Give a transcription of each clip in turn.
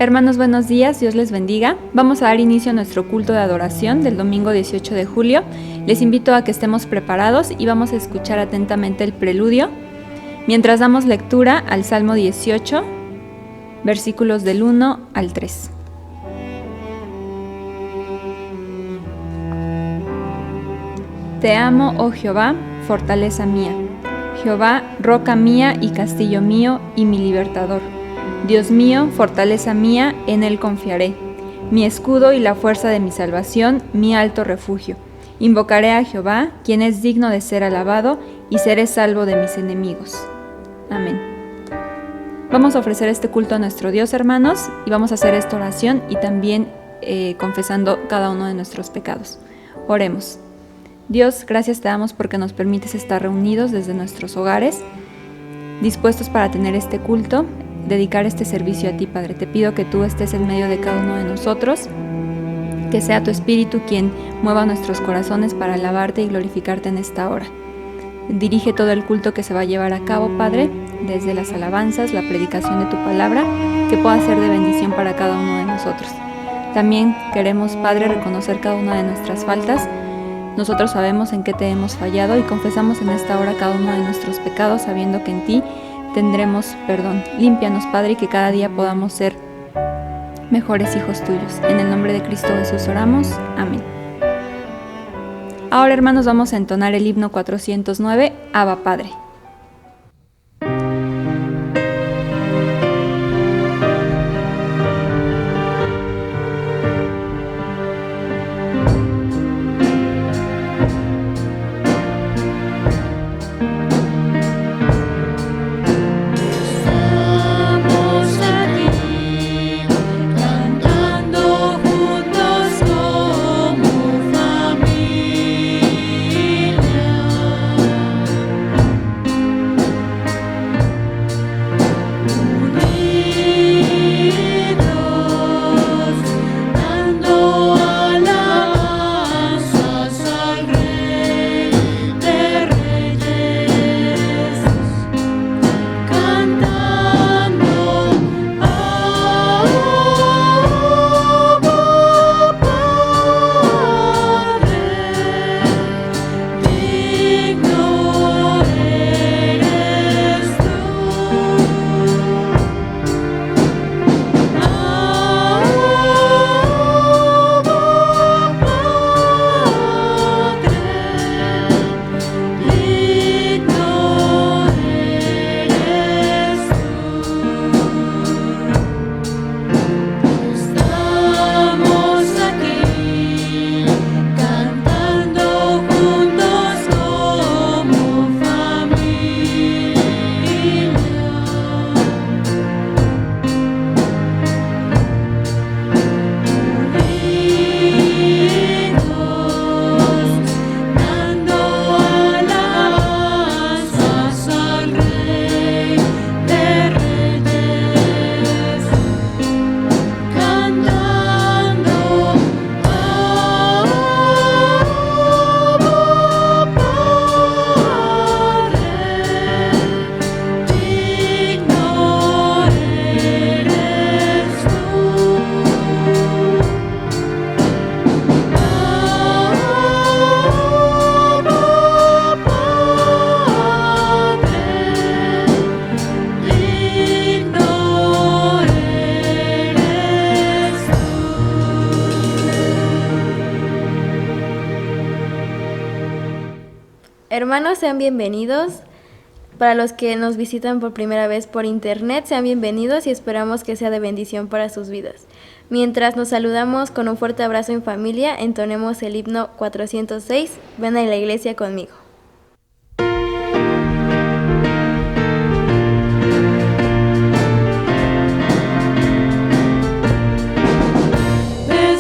Hermanos, buenos días, Dios les bendiga. Vamos a dar inicio a nuestro culto de adoración del domingo 18 de julio. Les invito a que estemos preparados y vamos a escuchar atentamente el preludio, mientras damos lectura al Salmo 18, versículos del 1 al 3. Te amo, oh Jehová, fortaleza mía. Jehová, roca mía y castillo mío y mi libertador. Dios mío, fortaleza mía, en Él confiaré. Mi escudo y la fuerza de mi salvación, mi alto refugio. Invocaré a Jehová, quien es digno de ser alabado, y seré salvo de mis enemigos. Amén. Vamos a ofrecer este culto a nuestro Dios, hermanos, y vamos a hacer esta oración y también confesando cada uno de nuestros pecados. Oremos. Dios, gracias te damos porque nos permites estar reunidos desde nuestros hogares, dispuestos para tener este culto, dedicar este servicio a ti, Padre. Te pido que tú estés en medio de cada uno de nosotros, que sea tu Espíritu quien mueva nuestros corazones para alabarte y glorificarte en esta hora. Dirige todo el culto que se va a llevar a cabo, Padre, desde las alabanzas, la predicación de tu palabra, que pueda ser de bendición para cada uno de nosotros. También queremos, Padre, reconocer cada una de nuestras faltas. Nosotros sabemos en qué te hemos fallado y confesamos en esta hora cada uno de nuestros pecados, sabiendo que en ti tendremos perdón. Límpianos, Padre, y que cada día podamos ser mejores hijos tuyos. En el nombre de Cristo Jesús oramos. Amén. Ahora, hermanos, vamos a entonar el himno 409, Abba Padre. Hermanos, sean bienvenidos. Para los que nos visitan por primera vez por internet, sean bienvenidos y esperamos que sea de bendición para sus vidas. Mientras nos saludamos con un fuerte abrazo en familia, entonemos el himno 406, Ven a la iglesia conmigo. Ven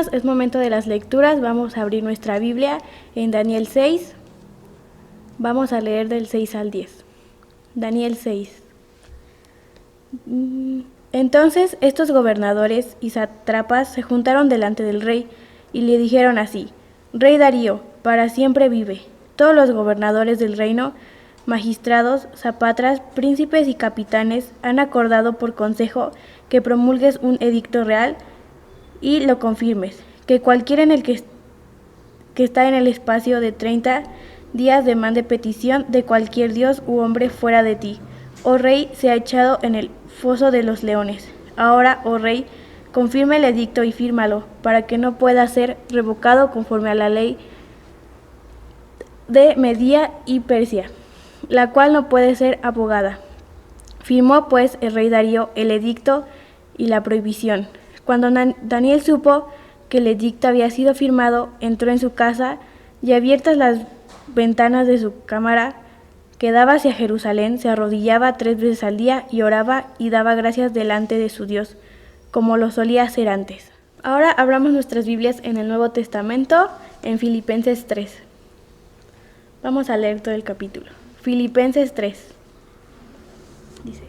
hermanos, es momento de las lecturas. Vamos a abrir nuestra Biblia en Daniel 6. Vamos a leer del 6 al 10. Daniel 6. Entonces estos gobernadores y sátrapas se juntaron delante del rey y le dijeron así: Rey Darío, para siempre vive. Todos los gobernadores del reino, magistrados, zapatras, príncipes y capitanes han acordado por consejo que promulgues un edicto real y lo confirmes, que cualquiera en el que está en el espacio de 30 días demande petición de cualquier dios u hombre fuera de ti, oh rey, sea echado en el foso de los leones. Ahora, oh rey, confirma el edicto y fírmalo, para que no pueda ser revocado conforme a la ley de Media y Persia, la cual no puede ser abogada. Firmó pues el rey Darío el edicto y la prohibición. Cuando Daniel supo que el edicto había sido firmado, entró en su casa y, abiertas las ventanas de su cámara que daba hacia Jerusalén, se arrodillaba 3 veces al día y oraba y daba gracias delante de su Dios, como lo solía hacer antes. Ahora abramos nuestras Biblias en el Nuevo Testamento, en Filipenses 3. Vamos a leer todo el capítulo. Filipenses 3. Dice: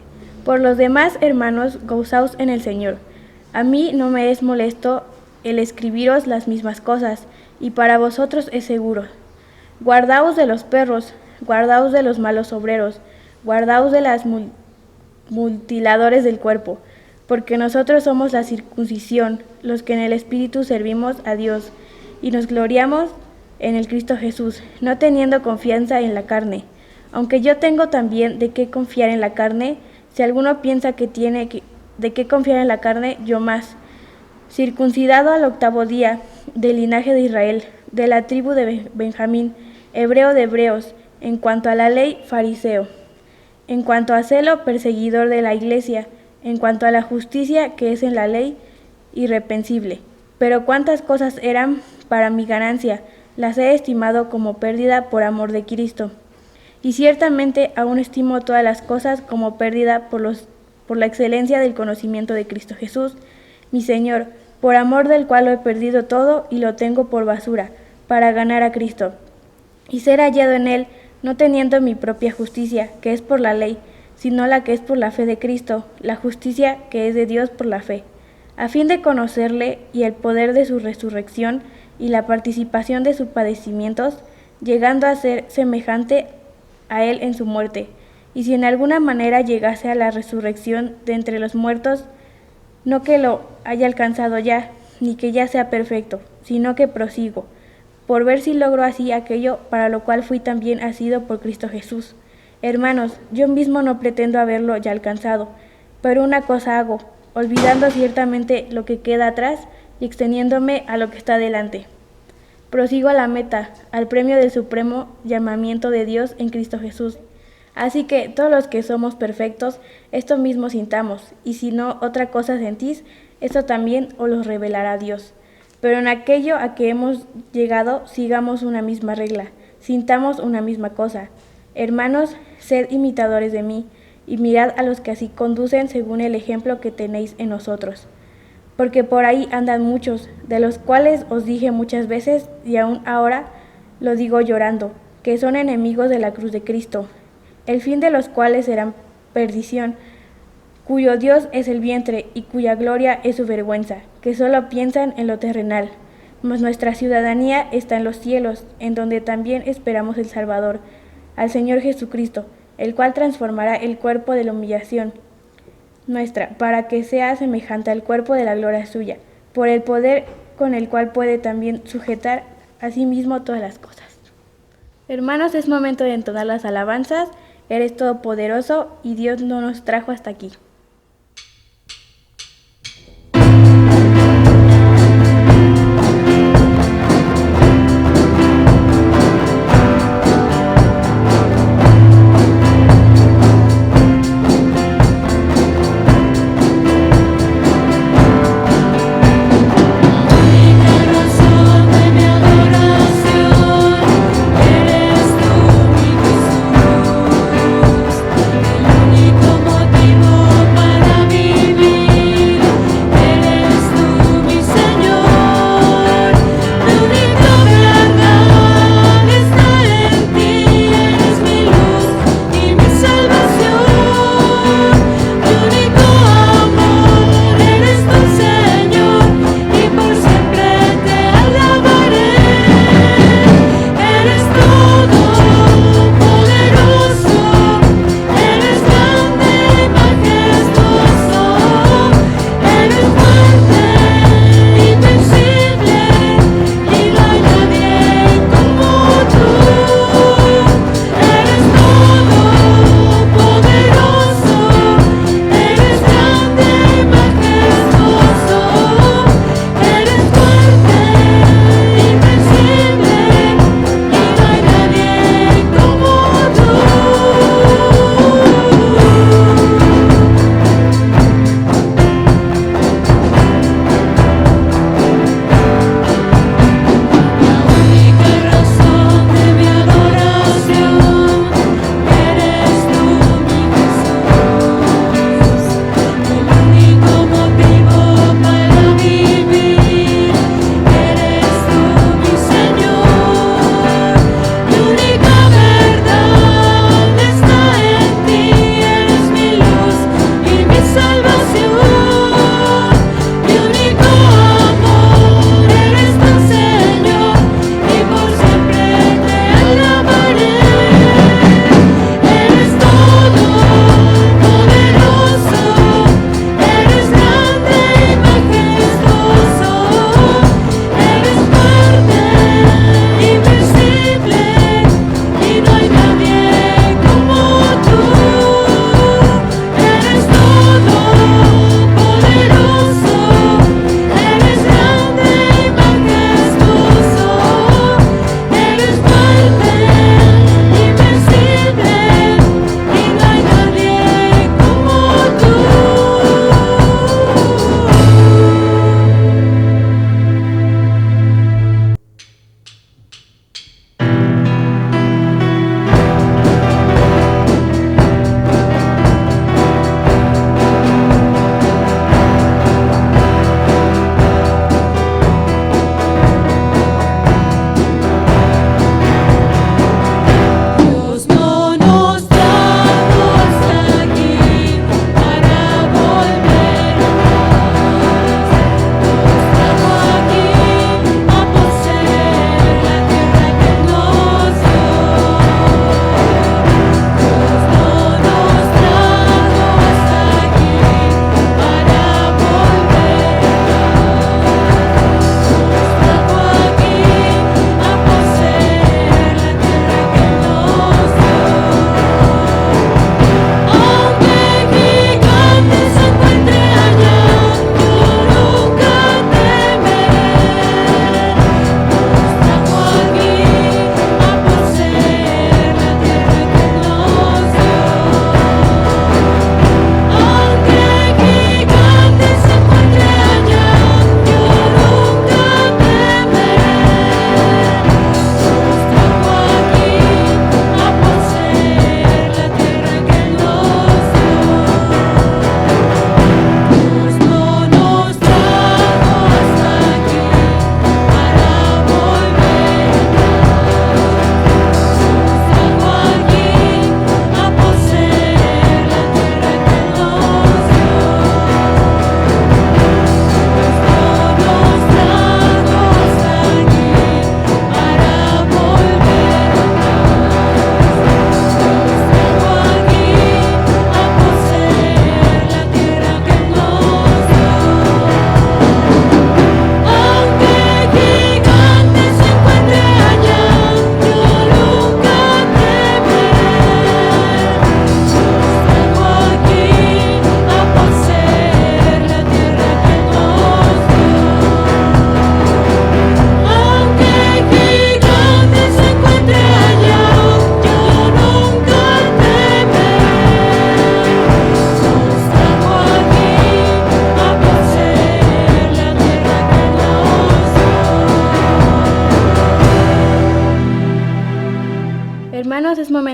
Por los demás, hermanos, gozaos en el Señor. A mí no me es molesto el escribiros las mismas cosas, y para vosotros es seguro. Guardaos de los perros, guardaos de los malos obreros, guardaos de las mutiladores del cuerpo, porque nosotros somos la circuncisión, los que en el Espíritu servimos a Dios, y nos gloriamos en el Cristo Jesús, no teniendo confianza en la carne. Aunque yo tengo también de qué confiar en la carne, si alguno piensa que tiene de qué confiar en la carne, yo más. Circuncidado al 8º día, del linaje de Israel, de la tribu de Benjamín, hebreo de hebreos, en cuanto a la ley, fariseo, en cuanto a celo, perseguidor de la iglesia, en cuanto a la justicia que es en la ley, irreprensible. Pero cuántas cosas eran para mi ganancia, las he estimado como pérdida por amor de Cristo. Y ciertamente aún estimo todas las cosas como pérdida por la excelencia del conocimiento de Cristo Jesús, mi Señor, por amor del cual lo he perdido todo y lo tengo por basura, para ganar a Cristo, y ser hallado en Él, no teniendo mi propia justicia, que es por la ley, sino la que es por la fe de Cristo, la justicia que es de Dios por la fe, a fin de conocerle y el poder de su resurrección y la participación de sus padecimientos, llegando a ser semejante a Él en su muerte, y si en alguna manera llegase a la resurrección de entre los muertos, no que lo haya alcanzado ya, ni que ya sea perfecto, sino que prosigo, por ver si logro así aquello para lo cual fui también asido por Cristo Jesús. Hermanos, yo mismo no pretendo haberlo ya alcanzado, pero una cosa hago, olvidando ciertamente lo que queda atrás y extendiéndome a lo que está delante. Prosigo a la meta, al premio del supremo llamamiento de Dios en Cristo Jesús. Así que todos los que somos perfectos, esto mismo sintamos, y si no otra cosa sentís, esto también os lo revelará Dios. Pero en aquello a que hemos llegado, sigamos una misma regla, sintamos una misma cosa. Hermanos, sed imitadores de mí, y mirad a los que así conducen según el ejemplo que tenéis en nosotros. Porque por ahí andan muchos, de los cuales os dije muchas veces, y aún ahora lo digo llorando, que son enemigos de la cruz de Cristo, el fin de los cuales será perdición, cuyo Dios es el vientre y cuya gloria es su vergüenza, que solo piensan en lo terrenal. Mas nuestra ciudadanía está en los cielos, en donde también esperamos el Salvador, al Señor Jesucristo, el cual transformará el cuerpo de la humillación nuestra, para que sea semejante al cuerpo de la gloria suya, por el poder con el cual puede también sujetar a sí mismo todas las cosas. Hermanos, es momento de entonar las alabanzas. Eres todopoderoso y Dios no nos trajo hasta aquí. El único motivo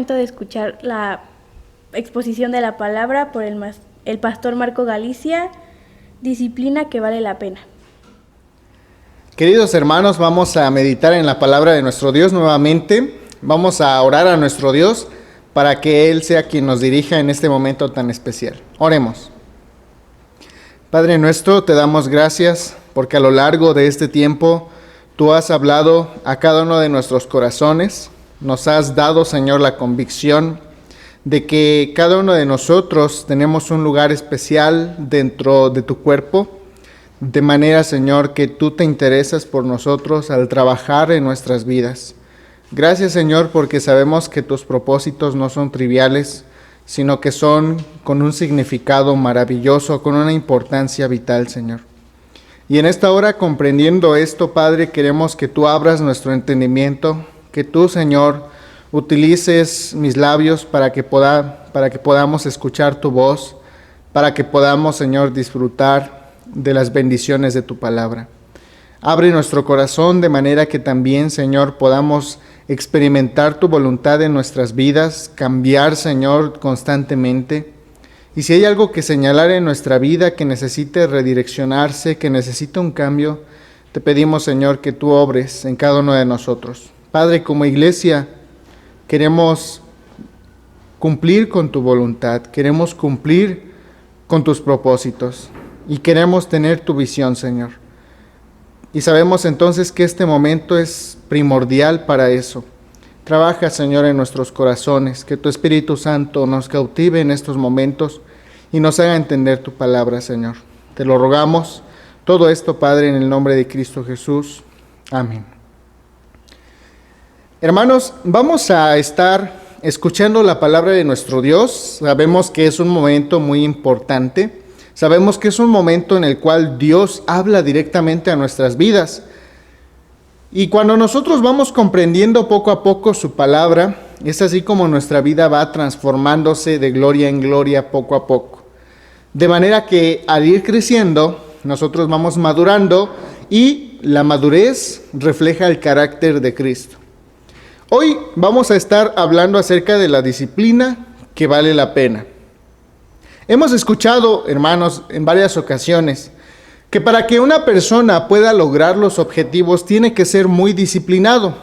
momento de escuchar la exposición de la palabra por el pastor Marco Galicia, disciplina que vale la pena. Queridos hermanos, vamos a meditar en la palabra de nuestro Dios nuevamente. Vamos a orar a nuestro Dios para que Él sea quien nos dirija en este momento tan especial. Oremos. Padre nuestro, te damos gracias porque a lo largo de este tiempo tú has hablado a cada uno de nuestros corazones. Nos has dado, Señor, la convicción de que cada uno de nosotros tenemos un lugar especial dentro de tu cuerpo, de manera, Señor, que tú te interesas por nosotros al trabajar en nuestras vidas. Gracias, Señor, porque sabemos que tus propósitos no son triviales, sino que son con un significado maravilloso, con una importancia vital, Señor. Y en esta hora, comprendiendo esto, Padre, queremos que tú abras nuestro entendimiento, que tú, Señor, utilices mis labios para que podamos escuchar tu voz, para que podamos, Señor, disfrutar de las bendiciones de tu palabra. Abre nuestro corazón de manera que también, Señor, podamos experimentar tu voluntad en nuestras vidas, cambiar, Señor, constantemente. Y si hay algo que señalar en nuestra vida que necesite redireccionarse, que necesite un cambio, te pedimos, Señor, que tú obres en cada uno de nosotros. Padre, como iglesia, queremos cumplir con tu voluntad, queremos cumplir con tus propósitos y queremos tener tu visión, Señor. Y sabemos entonces que este momento es primordial para eso. Trabaja, Señor, en nuestros corazones, que tu Espíritu Santo nos cautive en estos momentos y nos haga entender tu palabra, Señor. Te lo rogamos, todo esto, Padre, en el nombre de Cristo Jesús. Amén. Hermanos, vamos a estar escuchando la palabra de nuestro Dios. Sabemos que es un momento muy importante. Sabemos que es un momento en el cual Dios habla directamente a nuestras vidas. Y cuando nosotros vamos comprendiendo poco a poco su palabra, es así como nuestra vida va transformándose de gloria en gloria poco a poco. De manera que al ir creciendo, nosotros vamos madurando y la madurez refleja el carácter de Cristo. Hoy vamos a estar hablando acerca de la disciplina que vale la pena. Hemos escuchado, hermanos, en varias ocasiones, que para que una persona pueda lograr los objetivos tiene que ser muy disciplinado.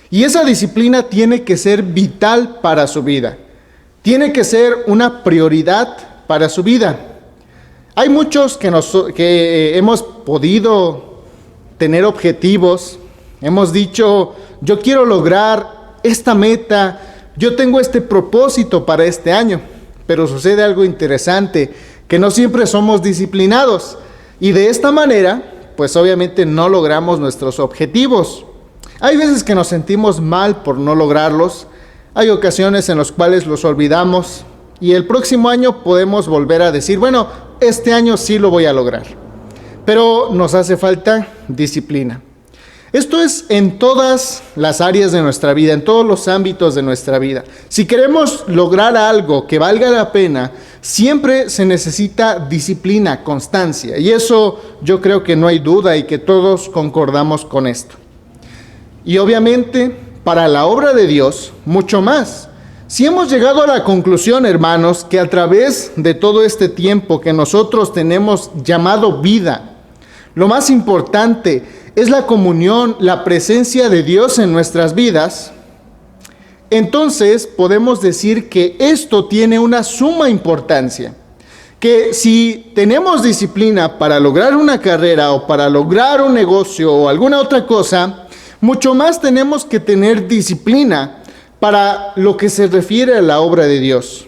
Y esa disciplina tiene que ser vital para su vida. Tiene que ser una prioridad para su vida. Hay muchos que hemos podido tener objetivos. Hemos dicho, yo quiero lograr esta meta, yo tengo este propósito para este año. Pero sucede algo interesante, que no siempre somos disciplinados. Y de esta manera, pues obviamente no logramos nuestros objetivos. Hay veces que nos sentimos mal por no lograrlos. Hay ocasiones en las cuales los olvidamos. Y el próximo año podemos volver a decir, bueno, este año sí lo voy a lograr. Pero nos hace falta disciplina. Esto es en todas las áreas de nuestra vida, en todos los ámbitos de nuestra vida. Si queremos lograr algo que valga la pena, siempre se necesita disciplina, constancia. Y eso yo creo que no hay duda y que todos concordamos con esto. Y obviamente, para la obra de Dios, mucho más. Si hemos llegado a la conclusión, hermanos, que a través de todo este tiempo que nosotros tenemos llamado vida, lo más importante es la comunión, la presencia de Dios en nuestras vidas, entonces podemos decir que esto tiene una suma importancia. Que si tenemos disciplina para lograr una carrera o para lograr un negocio o alguna otra cosa, mucho más tenemos que tener disciplina para lo que se refiere a la obra de Dios.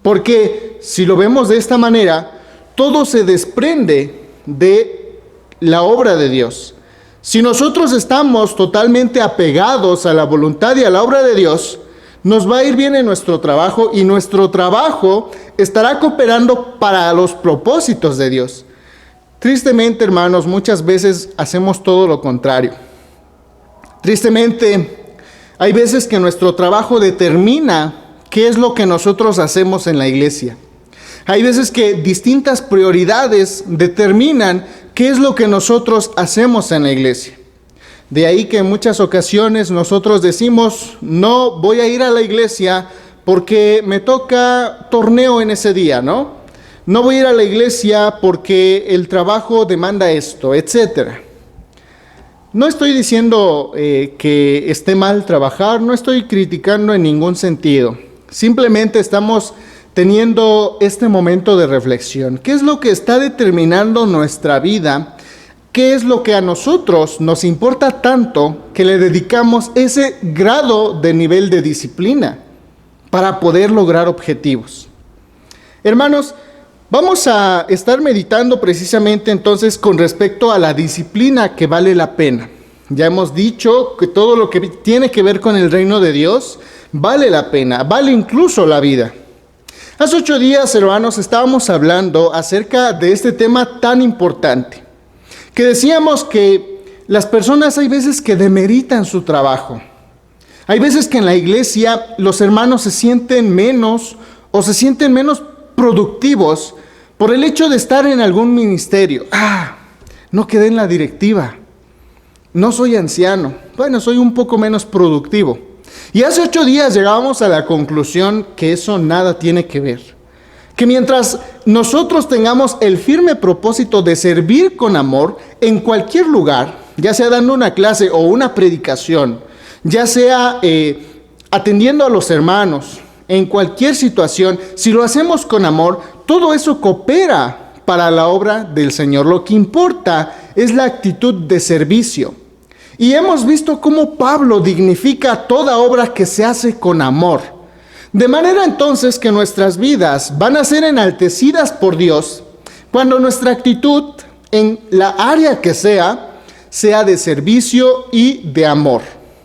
Porque si lo vemos de esta manera, todo se desprende de la obra de Dios. Si nosotros estamos totalmente apegados a la voluntad y a la obra de Dios, nos va a ir bien en nuestro trabajo y nuestro trabajo estará cooperando para los propósitos de Dios. Tristemente, hermanos, muchas veces hacemos todo lo contrario. Tristemente, hay veces que nuestro trabajo determina qué es lo que nosotros hacemos en la iglesia. Hay veces que distintas prioridades determinan qué es lo que nosotros hacemos en la iglesia. De ahí que en muchas ocasiones nosotros decimos, no voy a ir a la iglesia porque me toca torneo en ese día, ¿no? No voy a ir a la iglesia porque el trabajo demanda esto, etcétera. No estoy diciendo que esté mal trabajar, no estoy criticando en ningún sentido. Simplemente estamos teniendo este momento de reflexión. ¿Qué es lo que está determinando nuestra vida? ¿Qué es lo que a nosotros nos importa tanto que le dedicamos ese grado de nivel de disciplina para poder lograr objetivos? Hermanos, vamos a estar meditando precisamente entonces con respecto a la disciplina que vale la pena. Ya hemos dicho que todo lo que tiene que ver con el reino de Dios vale la pena, vale incluso la vida. Hace 8 días, hermanos, estábamos hablando acerca de este tema tan importante, que decíamos que las personas hay veces que demeritan su trabajo. Hay veces que en la iglesia los hermanos se sienten menos o se sienten menos productivos por el hecho de estar en algún ministerio. No quedé en la directiva. No soy anciano. Bueno, soy un poco menos productivo. Y hace 8 días llegábamos a la conclusión que eso nada tiene que ver. Que mientras nosotros tengamos el firme propósito de servir con amor en cualquier lugar, ya sea dando una clase o una predicación, ya sea atendiendo a los hermanos, en cualquier situación, si lo hacemos con amor, todo eso coopera para la obra del Señor. Lo que importa es la actitud de servicio. Y hemos visto cómo Pablo dignifica toda obra que se hace con amor. De manera entonces que nuestras vidas van a ser enaltecidas por Dios cuando nuestra actitud en la área que sea de servicio y de amor.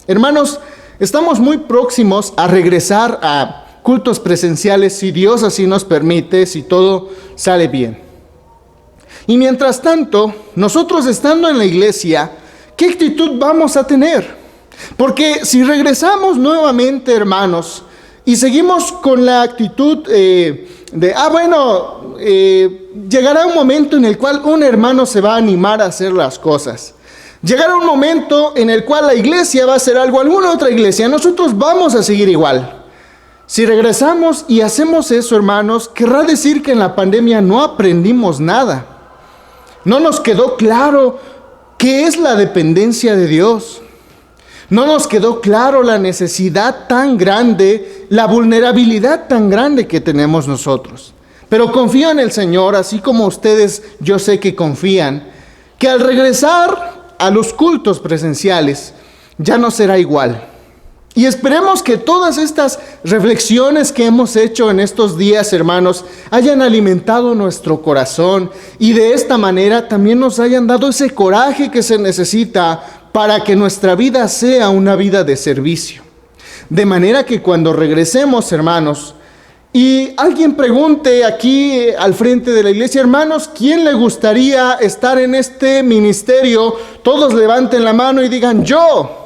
Hermanos, estamos muy próximos a regresar a cultos presenciales si Dios así nos permite, si todo sale bien. Y mientras tanto, nosotros estando en la iglesia, ¿qué actitud vamos a tener? Porque si regresamos nuevamente, hermanos, y seguimos con la actitud llegará un momento en el cual un hermano se va a animar a hacer las cosas. Llegará un momento en el cual la iglesia va a hacer algo, alguna otra iglesia, nosotros vamos a seguir igual. Si regresamos y hacemos eso, hermanos, querrá decir que en la pandemia no aprendimos nada. No nos quedó claro qué es la dependencia de Dios. No nos quedó claro la necesidad tan grande, la vulnerabilidad tan grande que tenemos nosotros. Pero confío en el Señor, así como ustedes yo sé que confían, que al regresar a los cultos presenciales ya no será igual. Y esperemos que todas estas reflexiones que hemos hecho en estos días, hermanos, hayan alimentado nuestro corazón y de esta manera también nos hayan dado ese coraje que se necesita para que nuestra vida sea una vida de servicio. De manera que cuando regresemos, hermanos, y alguien pregunte aquí al frente de la iglesia, hermanos, ¿quién le gustaría estar en este ministerio? Todos levanten la mano y digan, yo.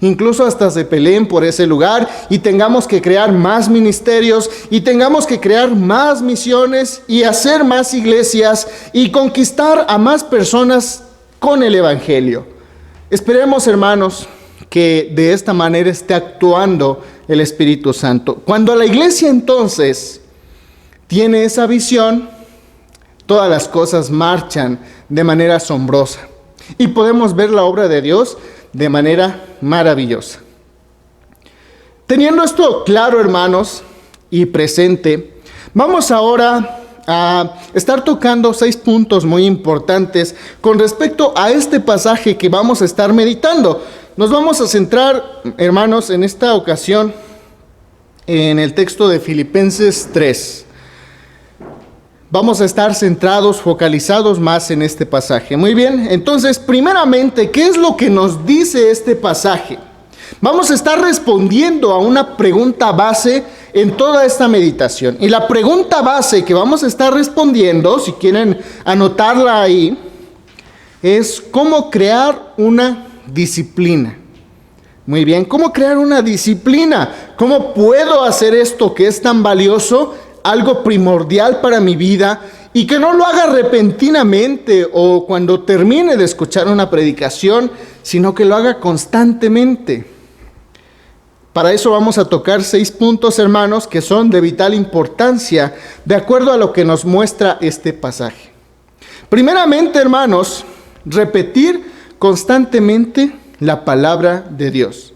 Incluso hasta se peleen por ese lugar y tengamos que crear más ministerios y tengamos que crear más misiones y hacer más iglesias y conquistar a más personas con el evangelio. Esperemos, hermanos, que de esta manera esté actuando el Espíritu Santo. Cuando la iglesia entonces tiene esa visión, todas las cosas marchan de manera asombrosa y podemos ver la obra de Dios de manera maravillosa. Teniendo esto claro, hermanos, y presente, vamos ahora a estar tocando 6 puntos muy importantes con respecto a este pasaje que vamos a estar meditando. Nos vamos a centrar, hermanos, en esta ocasión en el texto de Filipenses 3. Vamos a estar centrados, focalizados más en este pasaje. Muy bien, entonces, primeramente, ¿qué es lo que nos dice este pasaje? Vamos a estar respondiendo a una pregunta base en toda esta meditación. Y la pregunta base que vamos a estar respondiendo, si quieren anotarla ahí, es ¿cómo crear una disciplina? Muy bien, ¿cómo crear una disciplina? ¿Cómo puedo hacer esto que es tan valioso, algo primordial para mi vida y que no lo haga repentinamente o cuando termine de escuchar una predicación, sino que lo haga constantemente. Para eso vamos a tocar 6 puntos, hermanos, que son de vital importancia, de acuerdo a lo que nos muestra este pasaje. Primeramente, hermanos, repetir constantemente la palabra de Dios.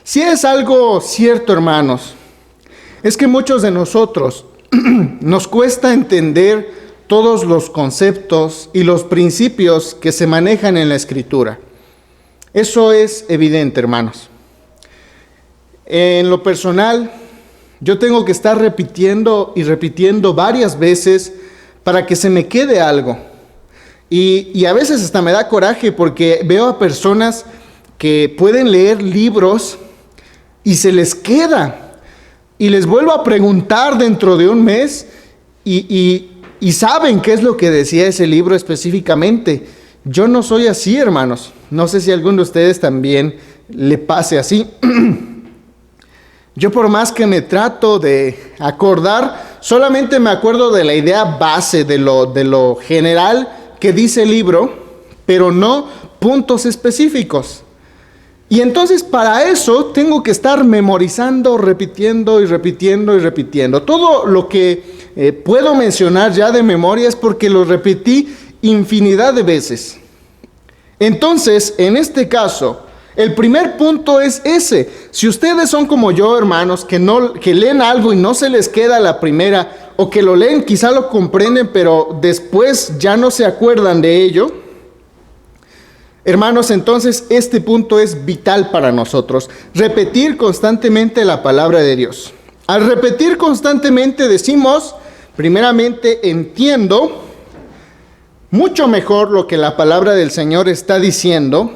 Si es algo cierto, hermanos, es que muchos de nosotros nos cuesta entender todos los conceptos y los principios que se manejan en la Escritura. Eso es evidente, hermanos. En lo personal, yo tengo que estar repitiendo y repitiendo varias veces para que se me quede algo. Y a veces hasta me da coraje porque veo a personas que pueden leer libros y se les queda. Y les vuelvo a preguntar dentro de un mes y saben qué es lo que decía ese libro específicamente. Yo no soy así, hermanos. No sé si a alguno de ustedes también le pase así. Yo por más que me trato de acordar, solamente me acuerdo de la idea base, de lo general que dice el libro, pero no puntos específicos. Y entonces para eso tengo que estar memorizando, repitiendo y repitiendo y repitiendo. Todo lo que puedo mencionar ya de memoria es porque lo repetí infinidad de veces. Entonces, en este caso, el primer punto es ese. Si ustedes son como yo, hermanos, que leen algo y no se les queda la primera, o que lo leen, quizá lo comprenden, pero después ya no se acuerdan de ello, hermanos, entonces este punto es vital para nosotros. Repetir constantemente la palabra de Dios. Al repetir constantemente decimos, primeramente, entiendo mucho mejor lo que la palabra del Señor está diciendo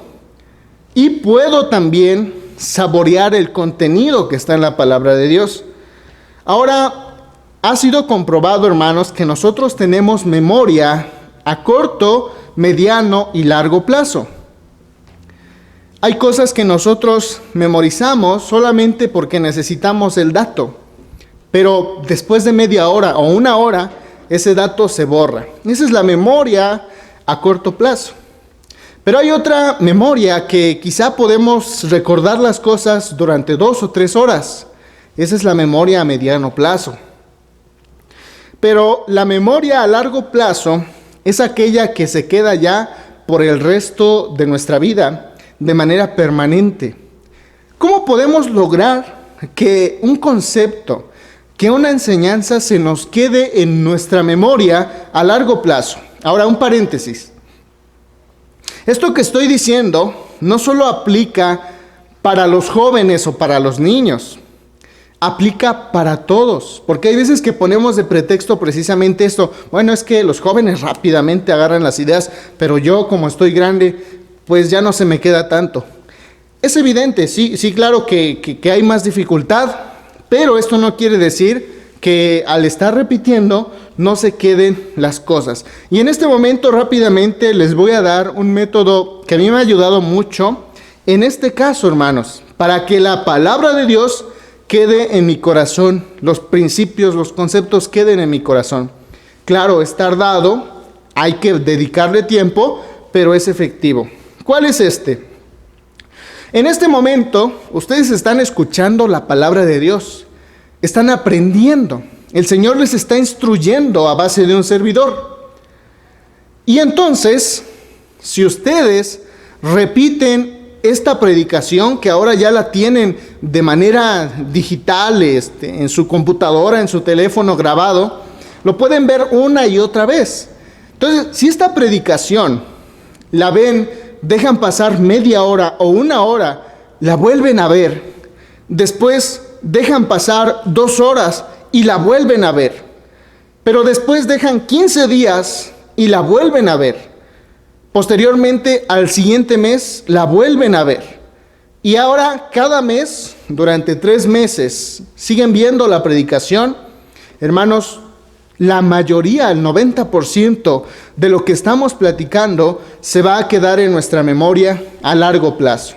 y puedo también saborear el contenido que está en la palabra de Dios. Ahora, ha sido comprobado, hermanos, que nosotros tenemos memoria a corto, mediano y largo plazo. Hay cosas que nosotros memorizamos solamente porque necesitamos el dato, pero después de media hora o una hora, ese dato se borra. Esa es la memoria a corto plazo. Pero hay otra memoria que quizá podemos recordar las cosas durante 2 o 3 horas. Esa es la memoria a mediano plazo. Pero la memoria a largo plazo es aquella que se queda ya por el resto de nuestra vida, de manera permanente. ¿Cómo podemos lograr que un concepto, que una enseñanza se nos quede en nuestra memoria a largo plazo? Ahora, un paréntesis. Esto que estoy diciendo no solo aplica para los jóvenes o para los niños, aplica para todos, porque hay veces que ponemos de pretexto precisamente esto. Bueno, es que los jóvenes rápidamente agarran las ideas, pero yo como estoy grande, pues ya no se me queda tanto. Es evidente, sí, claro que hay más dificultad, pero esto no quiere decir que al estar repitiendo no se queden las cosas. Y en este momento rápidamente les voy a dar un método que a mí me ha ayudado mucho, en este caso, hermanos, para que la palabra de Dios quede en mi corazón, los principios, los conceptos queden en mi corazón. Claro, es tardado, hay que dedicarle tiempo, pero es efectivo. ¿Cuál es este? En este momento, ustedes están escuchando la palabra de Dios, están aprendiendo. El Señor les está instruyendo a base de un servidor. Y entonces, si ustedes repiten esta predicación, que ahora ya la tienen de manera digital, en su computadora, en su teléfono grabado, lo pueden ver una y otra vez. Entonces, si esta predicación la ven, dejan pasar media hora o una hora, la vuelven a ver, después dejan pasar 2 horas y la vuelven a ver, pero después dejan 15 días y la vuelven a ver, posteriormente al siguiente mes la vuelven a ver, y ahora cada mes, durante 3 meses, siguen viendo la predicación. Hermanos, la mayoría, el 90% de lo que estamos platicando se va a quedar en nuestra memoria a largo plazo.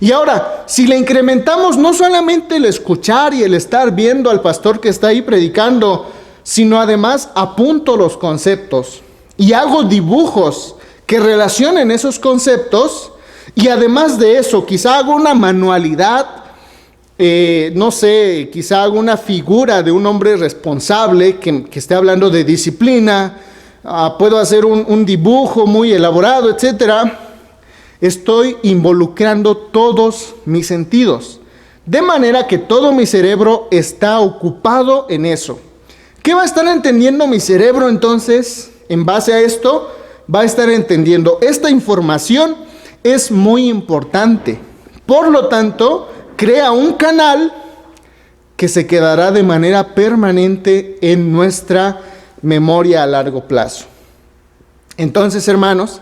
Y ahora, si le incrementamos no solamente el escuchar y el estar viendo al pastor que está ahí predicando, sino además apunto los conceptos y hago dibujos que relacionen esos conceptos, y además de eso, quizá hago una manualidad, no sé, quizá hago una figura de un hombre responsable que esté hablando de disciplina, puedo hacer un dibujo muy elaborado, etc. Estoy involucrando todos mis sentidos, de manera que todo mi cerebro está ocupado en eso. ¿Qué va a estar entendiendo mi cerebro entonces en base a esto? Va a estar entendiendo, esta información es muy importante. Por lo tanto, crea un canal que se quedará de manera permanente en nuestra memoria a largo plazo. Entonces, hermanos,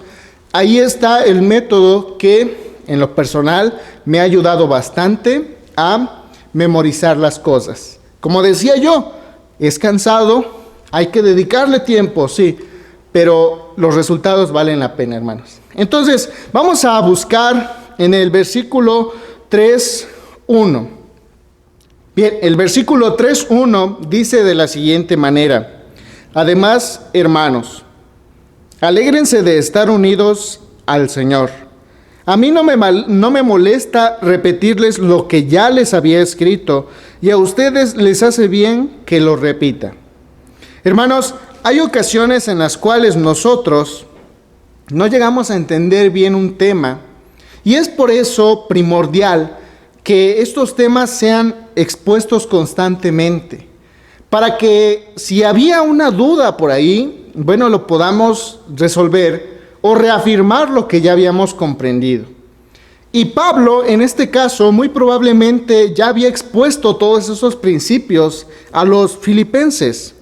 ahí está el método que en lo personal me ha ayudado bastante a memorizar las cosas. Como decía yo, es cansado, hay que dedicarle tiempo, sí, pero los resultados valen la pena, hermanos. Entonces, vamos a buscar en el versículo 3:1. Bien, el versículo 3:1 dice de la siguiente manera: además, hermanos, alégrense de estar unidos al Señor. A mí no me molesta repetirles lo que ya les había escrito, y a ustedes les hace bien que lo repita. Hermanos, hay ocasiones en las cuales nosotros no llegamos a entender bien un tema, y es por eso primordial que estos temas sean expuestos constantemente, para que si había una duda por ahí, bueno, lo podamos resolver o reafirmar lo que ya habíamos comprendido. Y Pablo, en este caso, muy probablemente ya había expuesto todos esos principios a los filipenses.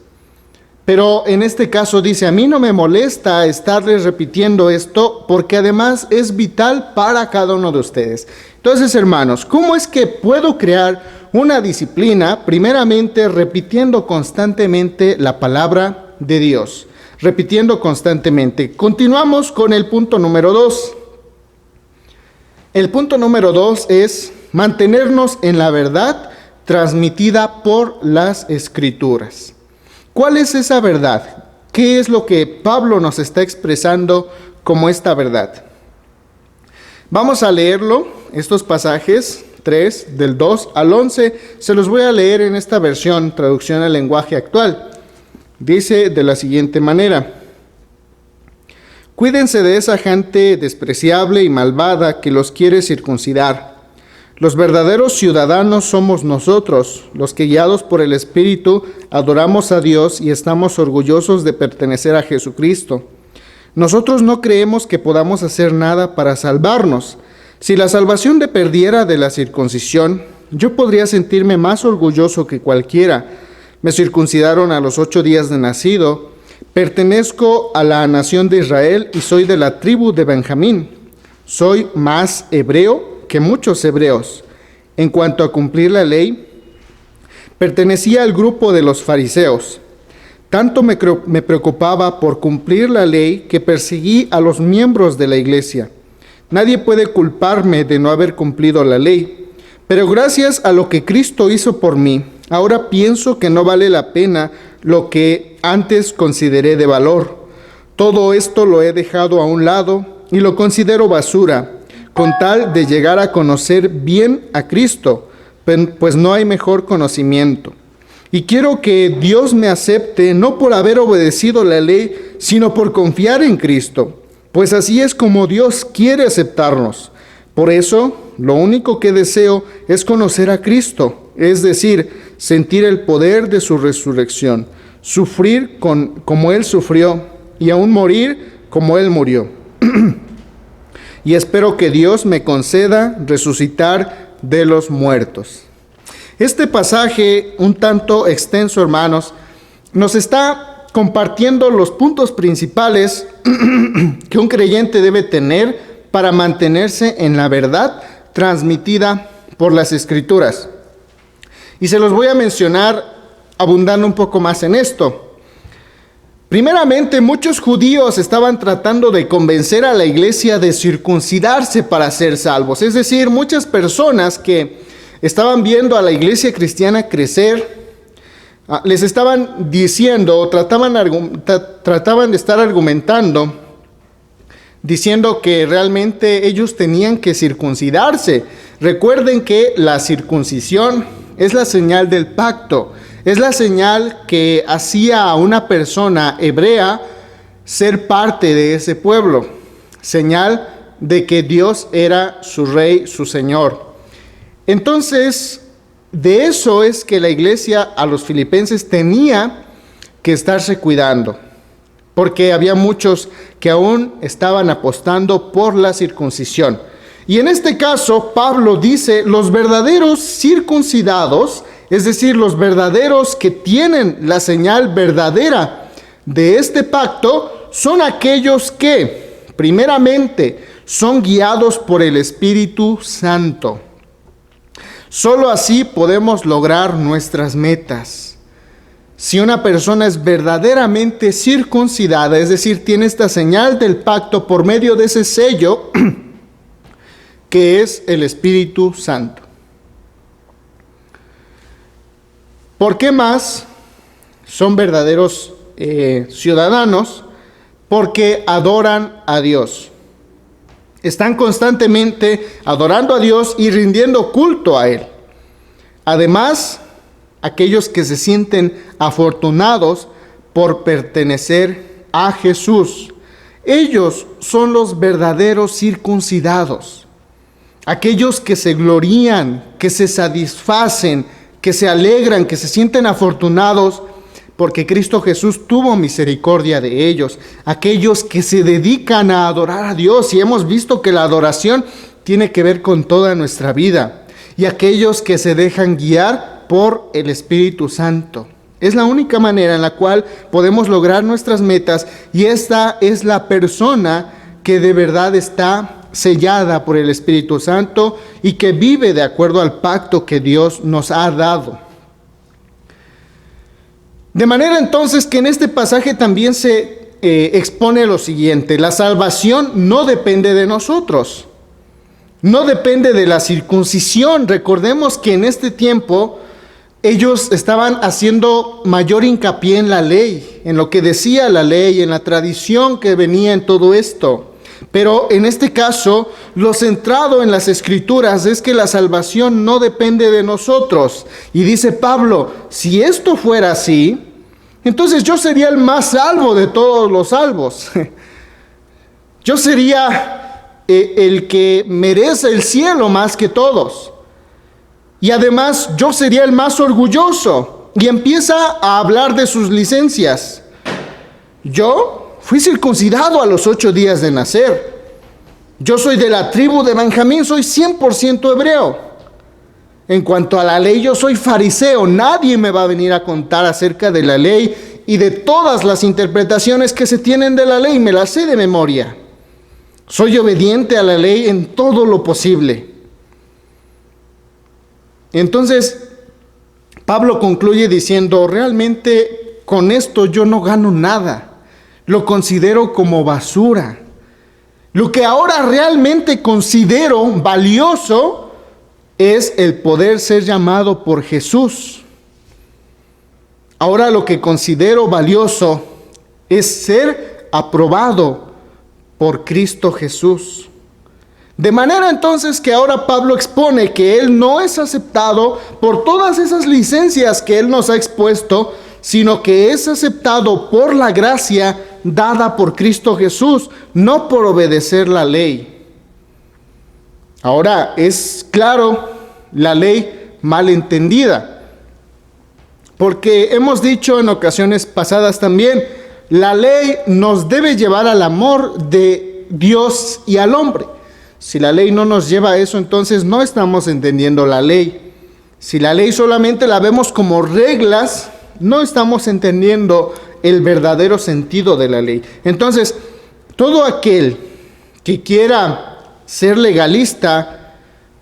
Pero en este caso dice, a mí no me molesta estarles repitiendo esto, porque además es vital para cada uno de ustedes. Entonces, hermanos, ¿cómo es que puedo crear una disciplina? Primeramente, repitiendo constantemente la palabra de Dios. Repitiendo constantemente. Continuamos con el punto número 2. El punto número 2 es mantenernos en la verdad transmitida por las Escrituras. ¿Cuál es esa verdad? ¿Qué es lo que Pablo nos está expresando como esta verdad? Vamos a leerlo, estos pasajes 3, del 2 al 11, se los voy a leer en esta versión, traducción al lenguaje actual. Dice de la siguiente manera: cuídense de esa gente despreciable y malvada que los quiere circuncidar. Los verdaderos ciudadanos somos nosotros, los que guiados por el Espíritu adoramos a Dios y estamos orgullosos de pertenecer a Jesucristo. Nosotros no creemos que podamos hacer nada para salvarnos. Si la salvación dependiera de la circuncisión, yo podría sentirme más orgulloso que cualquiera. Me circuncidaron a los 8 días de nacido. Pertenezco a la nación de Israel y soy de la tribu de Benjamín. Soy más hebreo que muchos hebreos. En cuanto a cumplir la ley, pertenecía al grupo de los fariseos. Tanto me preocupaba por cumplir la ley que perseguí a los miembros de la iglesia. Nadie puede culparme de no haber cumplido la ley, pero gracias a lo que Cristo hizo por mí, ahora pienso que no vale la pena lo que antes consideré de valor. Todo esto lo he dejado a un lado y lo considero basura, con tal de llegar a conocer bien a Cristo, pues no hay mejor conocimiento. Y quiero que Dios me acepte no por haber obedecido la ley, sino por confiar en Cristo, pues así es como Dios quiere aceptarnos. Por eso, lo único que deseo es conocer a Cristo, es decir, sentir el poder de su resurrección, sufrir como Él sufrió y aún morir como Él murió. Y espero que Dios me conceda resucitar de los muertos. Este pasaje, un tanto extenso, hermanos, nos está compartiendo los puntos principales que un creyente debe tener para mantenerse en la verdad transmitida por las Escrituras. Y se los voy a mencionar abundando un poco más en esto. Primeramente, muchos judíos estaban tratando de convencer a la iglesia de circuncidarse para ser salvos. Es decir, muchas personas que estaban viendo a la iglesia cristiana crecer, les estaban diciendo, trataban de estar argumentando, diciendo que realmente ellos tenían que circuncidarse. Recuerden que la circuncisión es la señal del pacto, es la señal que hacía a una persona hebrea ser parte de ese pueblo, señal de que Dios era su rey, su Señor. Entonces, de eso es que la iglesia a los filipenses tenía que estarse cuidando, porque había muchos que aún estaban apostando por la circuncisión. Y en este caso, Pablo dice, los verdaderos circuncidados, es decir, los verdaderos que tienen la señal verdadera de este pacto, son aquellos que, primeramente, son guiados por el Espíritu Santo. Solo así podemos lograr nuestras metas. Si una persona es verdaderamente circuncidada, es decir, tiene esta señal del pacto por medio de ese sello, que es el Espíritu Santo. ¿Por qué más son verdaderos ciudadanos? Porque adoran a Dios. Están constantemente adorando a Dios y rindiendo culto a Él. Además, aquellos que se sienten afortunados por pertenecer a Jesús, ellos son los verdaderos circuncidados. Aquellos que se glorían, que se satisfacen, que se alegran, que se sienten afortunados porque Cristo Jesús tuvo misericordia de ellos. Aquellos que se dedican a adorar a Dios, y hemos visto que la adoración tiene que ver con toda nuestra vida. Y aquellos que se dejan guiar por el Espíritu Santo. Es la única manera en la cual podemos lograr nuestras metas, y esta es la persona que de verdad está sellada por el Espíritu Santo y que vive de acuerdo al pacto que Dios nos ha dado. De manera entonces que en este pasaje también se expone lo siguiente: la salvación no depende de nosotros, no depende de la circuncisión. Recordemos que en este tiempo ellos estaban haciendo mayor hincapié en la ley, en lo que decía la ley, en la tradición que venía en todo esto. Pero en este caso, lo centrado en las Escrituras es que la salvación no depende de nosotros. Y dice Pablo, si esto fuera así, entonces yo sería el más salvo de todos los salvos. Yo sería el que merece el cielo más que todos. Y además yo sería el más orgulloso. Y empieza a hablar de sus licencias. Yo fui circuncidado a los 8 días de nacer. Yo soy de la tribu de Benjamín, soy 100% hebreo. En cuanto a la ley, yo soy fariseo. Nadie me va a venir a contar acerca de la ley y de todas las interpretaciones que se tienen de la ley. Me las sé de memoria. Soy obediente a la ley en todo lo posible. Entonces, Pablo concluye diciendo, realmente con esto yo no gano nada. Lo considero como basura. Lo que ahora realmente considero valioso es el poder ser llamado por Jesús. Ahora lo que considero valioso es ser aprobado por Cristo Jesús. De manera entonces que ahora Pablo expone que él no es aceptado por todas esas licencias que él nos ha expuesto, sino que es aceptado por la gracia dada por Cristo Jesús, no por obedecer la ley. Ahora, es claro, la ley mal entendida, porque hemos dicho en ocasiones pasadas también, la ley nos debe llevar al amor de Dios y al hombre. Si la ley no nos lleva a eso, entonces no estamos entendiendo la ley. Si la ley solamente la vemos como reglas, no estamos entendiendo el verdadero sentido de la ley. Entonces, todo aquel que quiera ser legalista,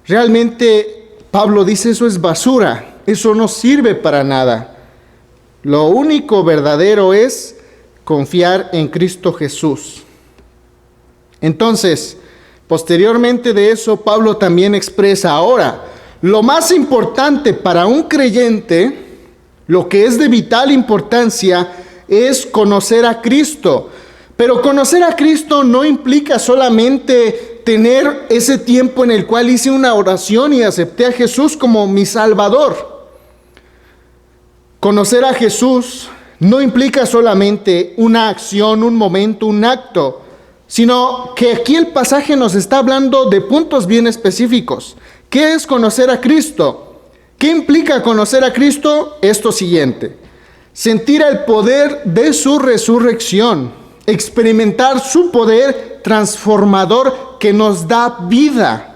realmente Pablo dice eso es basura, eso no sirve para nada. Lo único verdadero es confiar en Cristo Jesús. Entonces, posteriormente de eso, Pablo también expresa ahora, lo más importante para un creyente Lo que es de vital importancia es conocer a Cristo. Pero conocer a Cristo no implica solamente tener ese tiempo en el cual hice una oración y acepté a Jesús como mi Salvador. Conocer a Jesús no implica solamente una acción, un momento, un acto, sino que aquí el pasaje nos está hablando de puntos bien específicos. ¿Qué es conocer a Cristo? ¿Qué implica conocer a Cristo? Esto siguiente: sentir el poder de su resurrección, experimentar su poder transformador que nos da vida.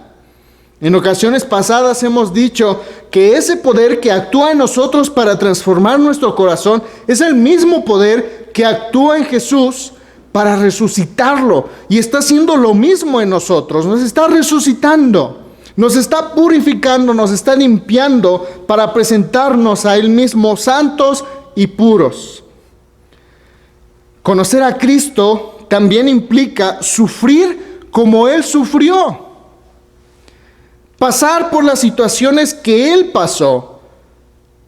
En ocasiones pasadas hemos dicho que ese poder que actúa en nosotros para transformar nuestro corazón es el mismo poder que actúa en Jesús para resucitarlo, y está haciendo lo mismo en nosotros. Nos está resucitando, nos está purificando, nos está limpiando para presentarnos a Él mismo santos y puros. Conocer a Cristo también implica sufrir como Él sufrió. Pasar por las situaciones que Él pasó.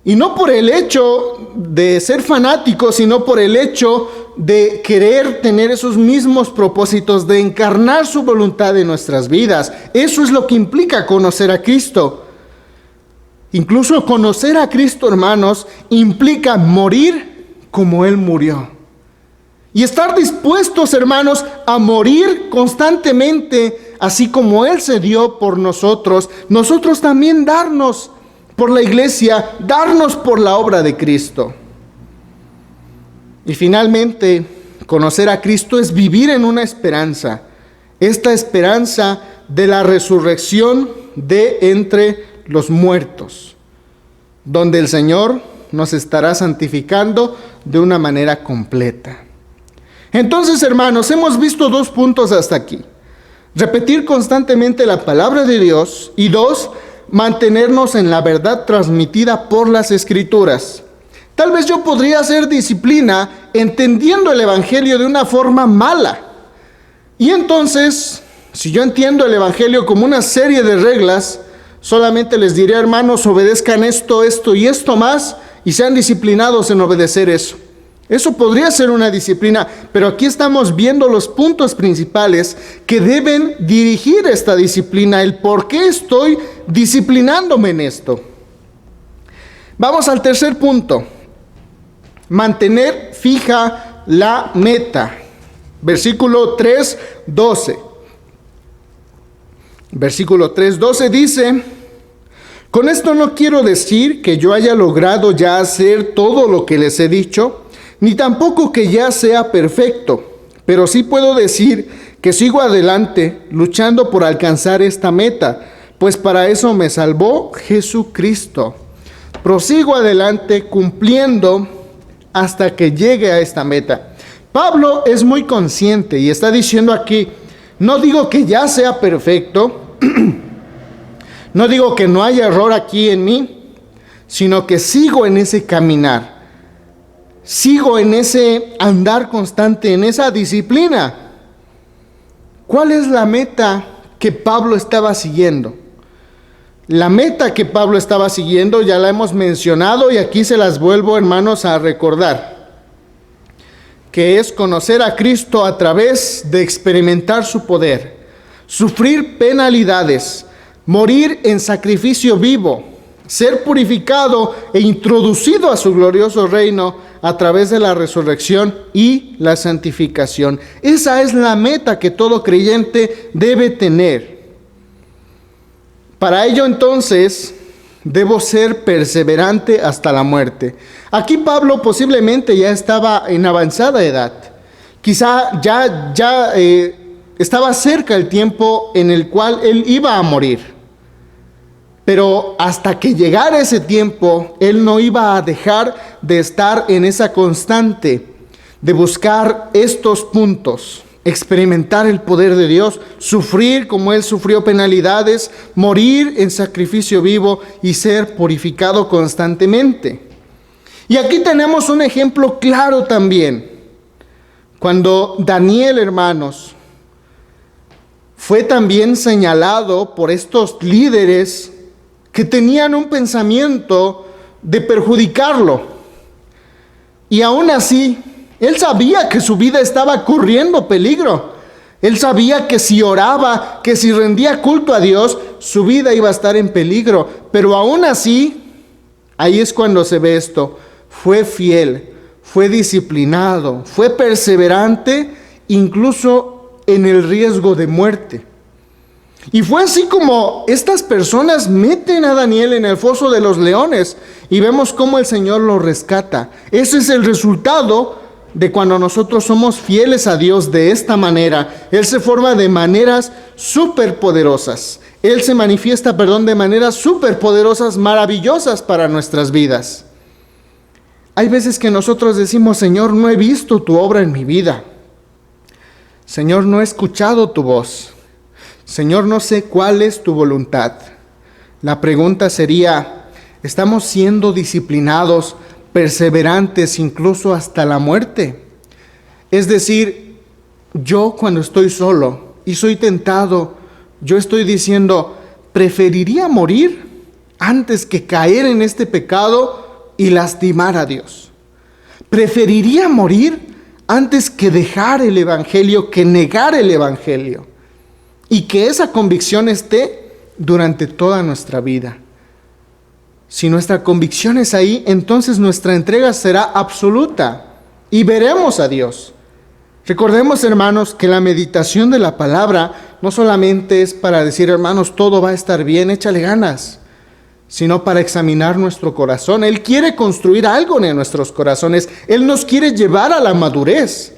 Y no por el hecho de ser fanático, sino por el hecho de querer tener esos mismos propósitos, de encarnar su voluntad en nuestras vidas. Eso es lo que implica conocer a Cristo. Incluso conocer a Cristo, hermanos, implica morir como Él murió. Y estar dispuestos, hermanos, a morir constantemente, así como Él se dio por nosotros, nosotros también darnos por la iglesia, darnos por la obra de Cristo. Y finalmente, conocer a Cristo es vivir en una esperanza, esta esperanza de la resurrección de entre los muertos, donde el Señor nos estará santificando de una manera completa. Entonces, hermanos, hemos visto 2 puntos hasta aquí: repetir constantemente la palabra de Dios, y 2, mantenernos en la verdad transmitida por las Escrituras. Tal vez yo podría hacer disciplina entendiendo el Evangelio de una forma mala. Y entonces, si yo entiendo el Evangelio como una serie de reglas, solamente les diré: hermanos, obedezcan esto, esto y esto más, y sean disciplinados en obedecer eso. Eso podría ser una disciplina, pero aquí estamos viendo los puntos principales que deben dirigir esta disciplina, el por qué estoy disciplinándome en esto. Vamos al tercer punto: mantener fija la meta. Versículo 3:12. Versículo 3:12 dice: con esto no quiero decir que yo haya logrado ya hacer todo lo que les he dicho, ni tampoco que ya sea perfecto, pero sí puedo decir que sigo adelante luchando por alcanzar esta meta, pues para eso me salvó Jesucristo. Prosigo adelante cumpliendo hasta que llegue a esta meta. Pablo es muy consciente y está diciendo aquí: no digo que ya sea perfecto, no digo que no haya error aquí en mí, sino que sigo en ese caminar. Sigo en ese andar constante, en esa disciplina. ¿Cuál es la meta que Pablo estaba siguiendo? La meta que Pablo estaba siguiendo ya la hemos mencionado, y aquí se las vuelvo, hermanos, a recordar, que es conocer a Cristo a través de experimentar su poder, sufrir penalidades, morir en sacrificio vivo, ser purificado e introducido a su glorioso reino a través de la resurrección y la santificación. Esa es la meta que todo creyente debe tener. Para ello, entonces, debo ser perseverante hasta la muerte. Aquí Pablo posiblemente ya estaba en avanzada edad. Quizá ya estaba cerca el tiempo en el cual él iba a morir. Pero hasta que llegara ese tiempo, él no iba a dejar de estar en esa constante de buscar estos puntos: experimentar el poder de Dios, sufrir como Él sufrió penalidades, morir en sacrificio vivo y ser purificado constantemente. Y aquí tenemos un ejemplo claro también. Cuando Daniel, hermanos, fue también señalado por estos líderes que tenían un pensamiento de perjudicarlo. Y aún así, él sabía que su vida estaba corriendo peligro. Él sabía que si oraba, que si rendía culto a Dios, su vida iba a estar en peligro. Pero aún así, ahí es cuando se ve esto. Fue fiel, fue disciplinado, fue perseverante, incluso en el riesgo de muerte. Y fue así como estas personas meten a Daniel en el foso de los leones y vemos cómo el Señor lo rescata. Ese es el resultado de cuando nosotros somos fieles a Dios de esta manera. Él se forma de maneras superpoderosas. Él se manifiesta, de maneras superpoderosas, maravillosas para nuestras vidas. Hay veces que nosotros decimos: Señor, no he visto tu obra en mi vida. Señor, no he escuchado tu voz. Señor, no sé cuál es tu voluntad. La pregunta sería: ¿estamos siendo disciplinados, perseverantes, incluso hasta la muerte? Es decir, yo cuando estoy solo y soy tentado, yo estoy diciendo: preferiría morir antes que caer en este pecado y lastimar a Dios. Preferiría morir antes que dejar el Evangelio, que negar el Evangelio. Y que esa convicción esté durante toda nuestra vida. Si nuestra convicción es ahí, entonces nuestra entrega será absoluta y veremos a Dios. Recordemos, hermanos, que la meditación de la palabra no solamente es para decir: hermanos, todo va a estar bien, échale ganas, sino para examinar nuestro corazón. Él quiere construir algo en nuestros corazones. Él nos quiere llevar a la madurez.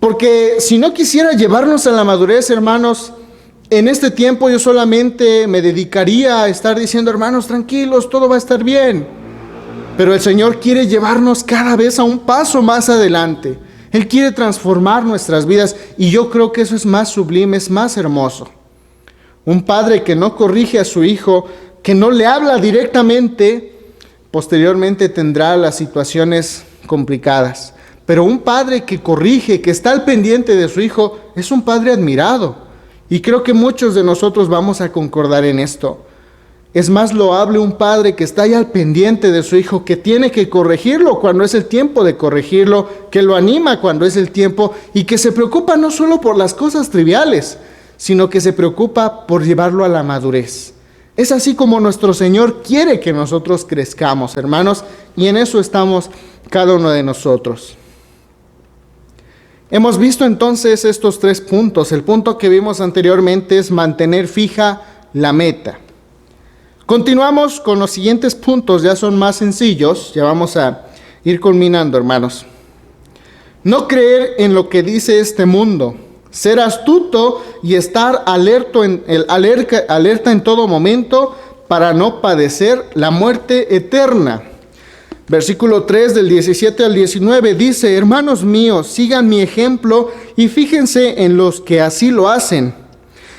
Porque si no quisiera llevarnos a la madurez, hermanos, en este tiempo yo solamente me dedicaría a estar diciendo: hermanos, tranquilos, todo va a estar bien. Pero el Señor quiere llevarnos cada vez a un paso más adelante. Él quiere transformar nuestras vidas y yo creo que eso es más sublime, es más hermoso. Un padre que no corrige a su hijo, que no le habla directamente, posteriormente tendrá las situaciones complicadas. Pero un padre que corrige, que está al pendiente de su hijo, es un padre admirado. Y creo que muchos de nosotros vamos a concordar en esto. Es más loable un padre que está ahí al pendiente de su hijo, que tiene que corregirlo cuando es el tiempo de corregirlo, que lo anima cuando es el tiempo y que se preocupa no solo por las cosas triviales, sino que se preocupa por llevarlo a la madurez. Es así como nuestro Señor quiere que nosotros crezcamos, hermanos, y en eso estamos cada uno de nosotros. Hemos visto entonces estos 3 puntos. El punto que vimos anteriormente es mantener fija la meta. Continuamos con los siguientes puntos, ya son más sencillos, ya vamos a ir culminando, hermanos. No creer en lo que dice este mundo, ser astuto y estar alerta en todo momento para no padecer la muerte eterna. Versículo 3 del 17 al 19 dice: hermanos míos, sigan mi ejemplo y fíjense en los que así lo hacen.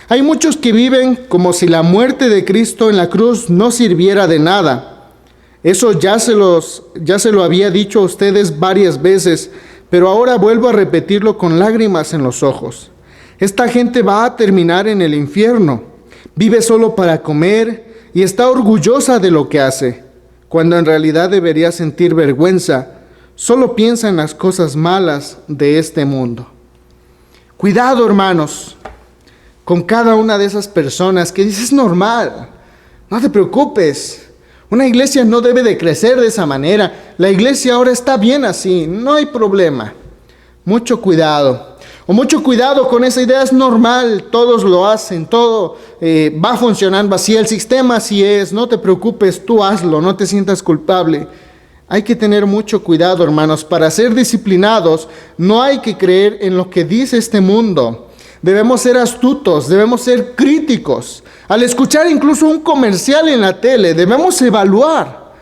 Hay muchos que viven como si la muerte de Cristo en la cruz no sirviera de nada. Eso ya se lo había dicho a ustedes varias veces, pero ahora vuelvo a repetirlo con lágrimas en los ojos. Esta gente va a terminar en el infierno. Vive solo para comer y está orgullosa de lo que hace, cuando en realidad debería sentir vergüenza. Solo piensa en las cosas malas de este mundo. Cuidado, hermanos, con cada una de esas personas que dices: es normal, no te preocupes. Una iglesia no debe de crecer de esa manera. La iglesia ahora está bien así, no hay problema. Mucho cuidado. O mucho cuidado con esa idea: es normal, todos lo hacen, todo va funcionando así, el sistema así es, no te preocupes, tú hazlo, no te sientas culpable. Hay que tener mucho cuidado, hermanos. Para ser disciplinados no hay que creer en lo que dice este mundo. Debemos ser astutos, debemos ser críticos. Al escuchar incluso un comercial en la tele, debemos evaluar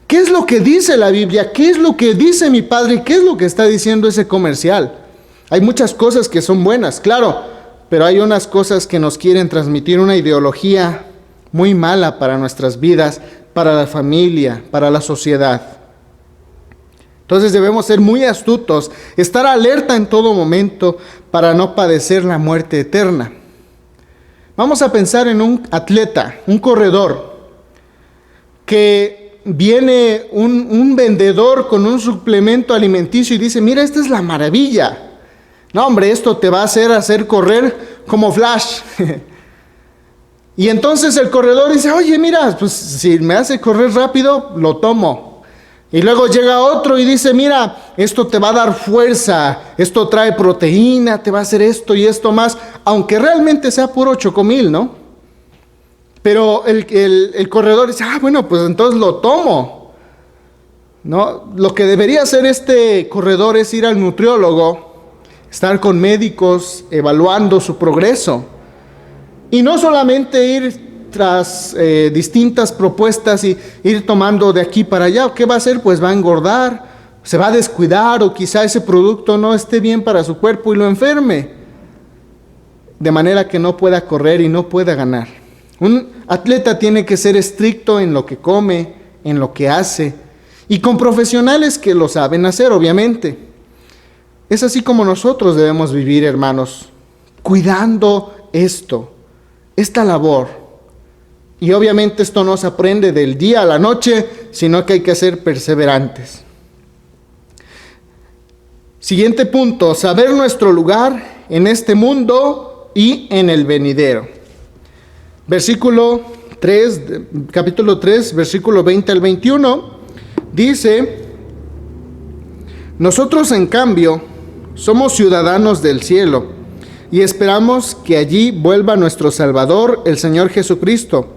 qué es lo que dice la Biblia, qué es lo que dice mi padre, qué es lo que está diciendo ese comercial. Hay muchas cosas que son buenas, claro, pero hay unas cosas que nos quieren transmitir una ideología muy mala para nuestras vidas, para la familia, para la sociedad. Entonces debemos ser muy astutos, estar alerta en todo momento para no padecer la muerte eterna. Vamos a pensar en un atleta, un corredor, que viene un vendedor con un suplemento alimenticio y dice, mira, esta es la maravilla. No, hombre, esto te va a hacer correr como Flash. Y entonces el corredor dice, oye, mira, pues si me hace correr rápido, lo tomo. Y luego llega otro y dice, mira, esto te va a dar fuerza, esto trae proteína, te va a hacer esto y esto más, aunque realmente sea puro chocomil, ¿no? Pero el corredor dice, bueno, pues entonces lo tomo, ¿no? Lo que debería hacer este corredor es ir al nutriólogo, estar con médicos evaluando su progreso. Y no solamente ir tras distintas propuestas y ir tomando de aquí para allá. ¿Qué va a hacer? Pues va a engordar, se va a descuidar o quizá ese producto no esté bien para su cuerpo y lo enferme. De manera que no pueda correr y no pueda ganar. Un atleta tiene que ser estricto en lo que come, en lo que hace, y con profesionales que lo saben hacer, obviamente. Es así como nosotros debemos vivir, hermanos, cuidando esta labor. Y obviamente esto no se aprende del día a la noche, sino que hay que ser perseverantes. Siguiente punto, saber nuestro lugar en este mundo y en el venidero. Versículo 3, capítulo 3, versículo 20 al 21, dice, nosotros en cambio somos ciudadanos del cielo y esperamos que allí vuelva nuestro Salvador, el Señor Jesucristo.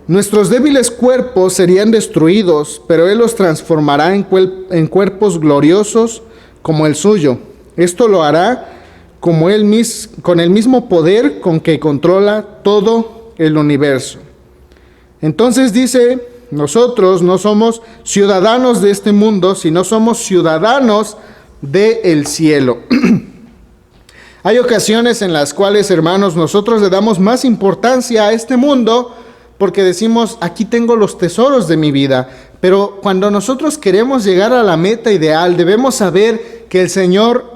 Nuestros débiles cuerpos serían destruidos, pero Él los transformará en cuerpos gloriosos como el suyo. Esto lo hará con el mismo poder con que controla todo el universo. Entonces dice, nosotros no somos ciudadanos de este mundo, sino somos ciudadanos del cielo. Hay ocasiones en las cuales, hermanos, nosotros le damos más importancia a este mundo porque decimos, aquí tengo los tesoros de mi vida. Pero cuando nosotros queremos llegar a la meta ideal, debemos saber que el Señor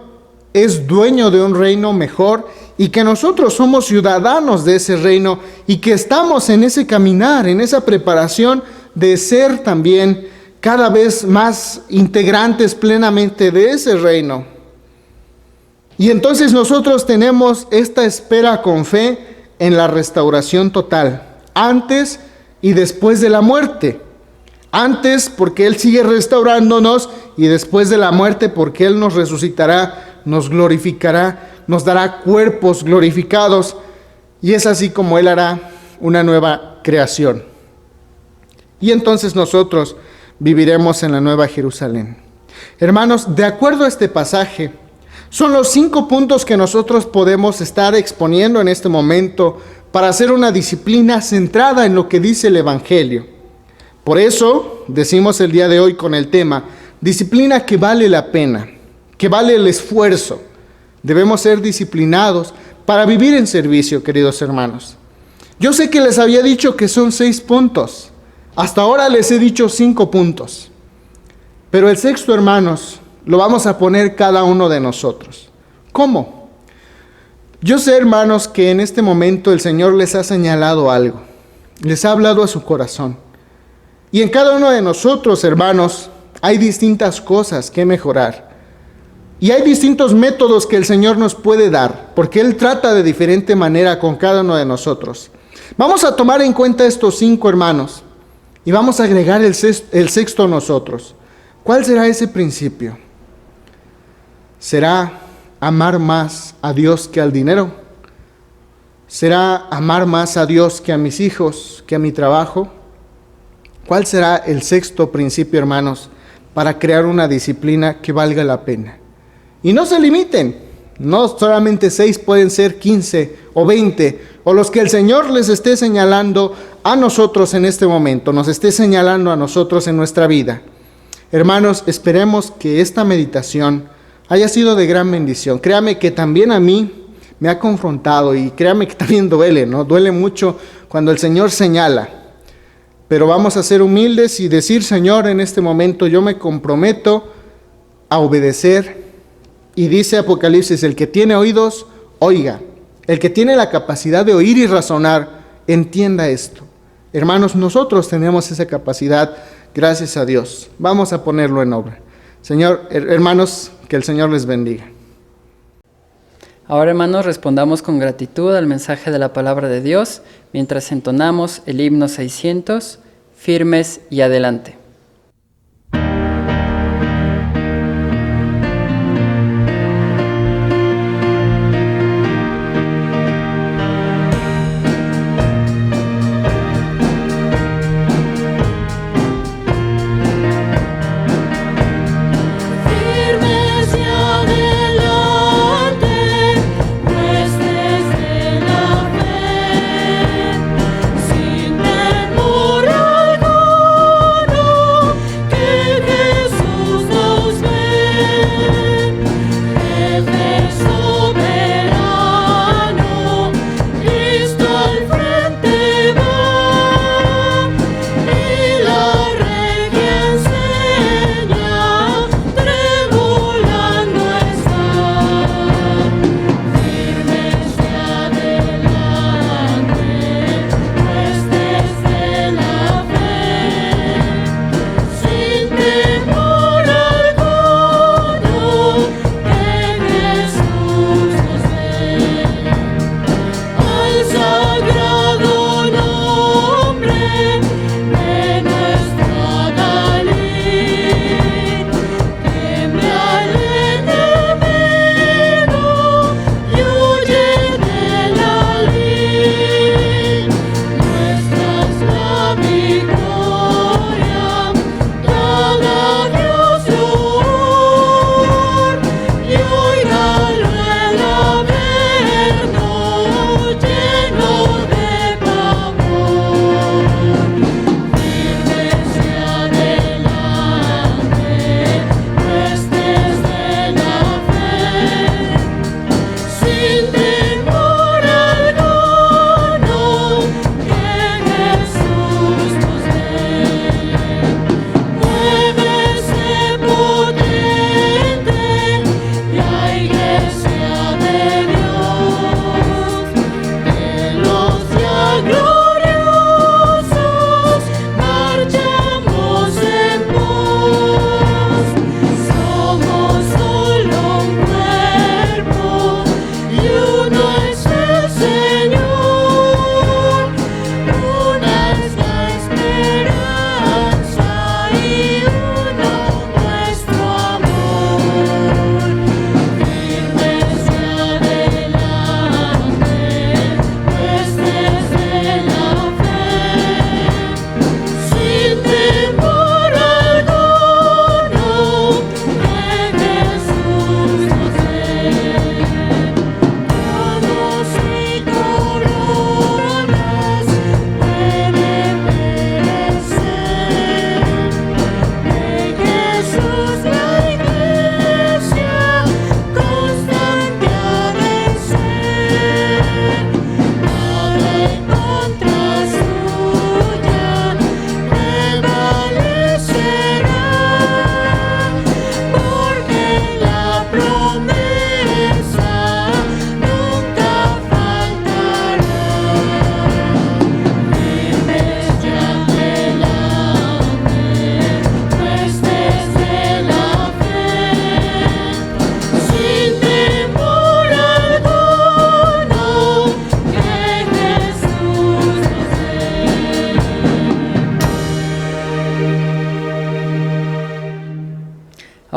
es dueño de un reino mejor y que nosotros somos ciudadanos de ese reino y que estamos en ese caminar, en esa preparación de ser también cada vez más integrantes plenamente de ese reino. Y entonces nosotros tenemos esta espera con fe en la restauración total, antes y después de la muerte. Antes porque Él sigue restaurándonos y después de la muerte porque Él nos resucitará, nos glorificará, nos dará cuerpos glorificados y es así como Él hará una nueva creación. Y entonces nosotros viviremos en la nueva Jerusalén. Hermanos, de acuerdo a este pasaje, son los 5 puntos que nosotros podemos estar exponiendo en este momento para hacer una disciplina centrada en lo que dice el Evangelio. Por eso decimos el día de hoy con el tema, disciplina que vale la pena, que vale el esfuerzo. Debemos ser disciplinados para vivir en servicio, queridos hermanos. Yo sé que les había dicho que son 6 puntos. Hasta ahora les he dicho 5 puntos. Pero el 6º, hermanos, lo vamos a poner cada uno de nosotros. ¿Cómo? Yo sé, hermanos, que en este momento el Señor les ha señalado algo. Les ha hablado a su corazón. Y en cada uno de nosotros, hermanos, hay distintas cosas que mejorar. Y hay distintos métodos que el Señor nos puede dar, porque Él trata de diferente manera con cada uno de nosotros. Vamos a tomar en cuenta estos 5, hermanos, y vamos a agregar el 6º nosotros. ¿Cuál será ese principio? ¿Será amar más a Dios que al dinero? ¿Será amar más a Dios que a mis hijos, que a mi trabajo? ¿Cuál será el 6º principio, hermanos, para crear una disciplina que valga la pena? Y no se limiten, no solamente 6, pueden ser 15 o 20, o los que el Señor les esté señalando a nosotros en este momento, nos esté señalando a nosotros en nuestra vida. Hermanos, esperemos que esta meditación haya sido de gran bendición. Créame que también a mí me ha confrontado y créame que también duele, ¿no? Duele mucho cuando el Señor señala. Pero vamos a ser humildes y decir, Señor, en este momento yo me comprometo a obedecer. Y dice Apocalipsis, el que tiene oídos, oiga. El que tiene la capacidad de oír y razonar, entienda esto. Hermanos, nosotros tenemos esa capacidad, gracias a Dios. Vamos a ponerlo en obra. Señor, hermanos, que el Señor les bendiga. Ahora, hermanos, respondamos con gratitud al mensaje de la palabra de Dios mientras entonamos el himno 600, firmes y adelante.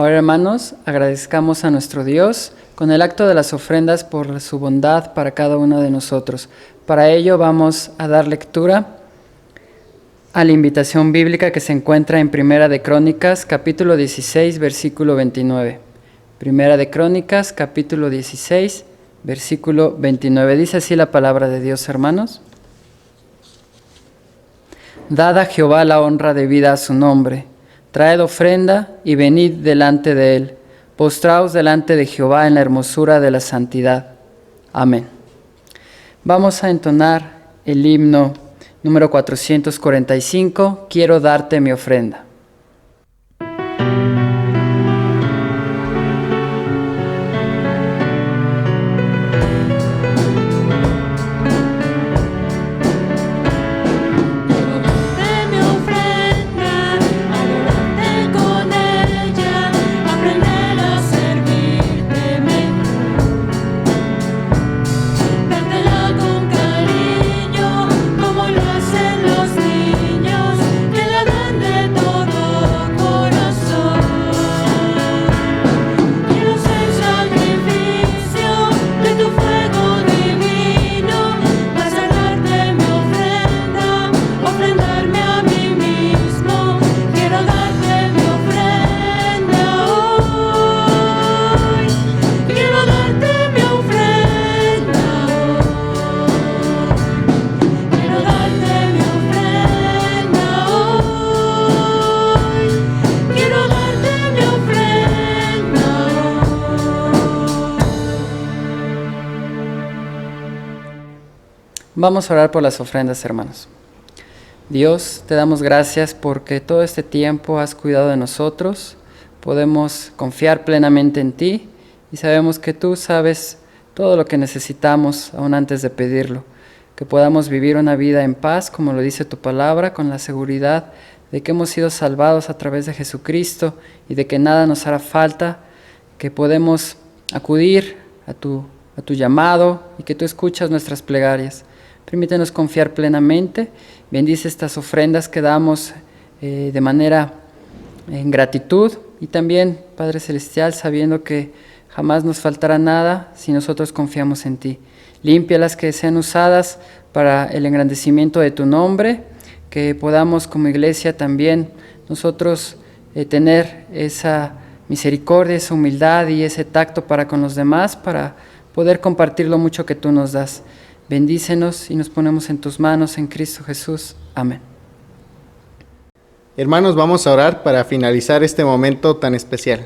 Ahora, hermanos, agradezcamos a nuestro Dios con el acto de las ofrendas por su bondad para cada uno de nosotros. Para ello vamos a dar lectura a la invitación bíblica que se encuentra en Primera de Crónicas, capítulo 16, versículo 29. Primera de Crónicas, capítulo 16, versículo 29. Dice así la palabra de Dios, hermanos. Dad a Jehová la honra debida a su nombre. Traed ofrenda y venid delante de él. Postraos delante de Jehová en la hermosura de la santidad. Amén. Vamos a entonar el himno número 445, Quiero darte mi ofrenda. Vamos a orar por las ofrendas, hermanos. Dios, te damos gracias porque todo este tiempo has cuidado de nosotros. Podemos confiar plenamente en ti y sabemos que tú sabes todo lo que necesitamos aún antes de pedirlo. Que podamos vivir una vida en paz, como lo dice tu palabra, con la seguridad de que hemos sido salvados a través de Jesucristo y de que nada nos hará falta, que podemos acudir a tu llamado y que tú escuchas nuestras plegarias. Permítenos confiar plenamente. Bendice estas ofrendas que damos de manera en gratitud y también, Padre Celestial, sabiendo que jamás nos faltará nada si nosotros confiamos en ti. Límpialas, que sean usadas para el engrandecimiento de tu nombre, que podamos como iglesia también nosotros tener esa misericordia, esa humildad y ese tacto para con los demás, para poder compartir lo mucho que tú nos das. Bendícenos y nos ponemos en tus manos en Cristo Jesús. Amén. Hermanos, vamos a orar para finalizar este momento tan especial.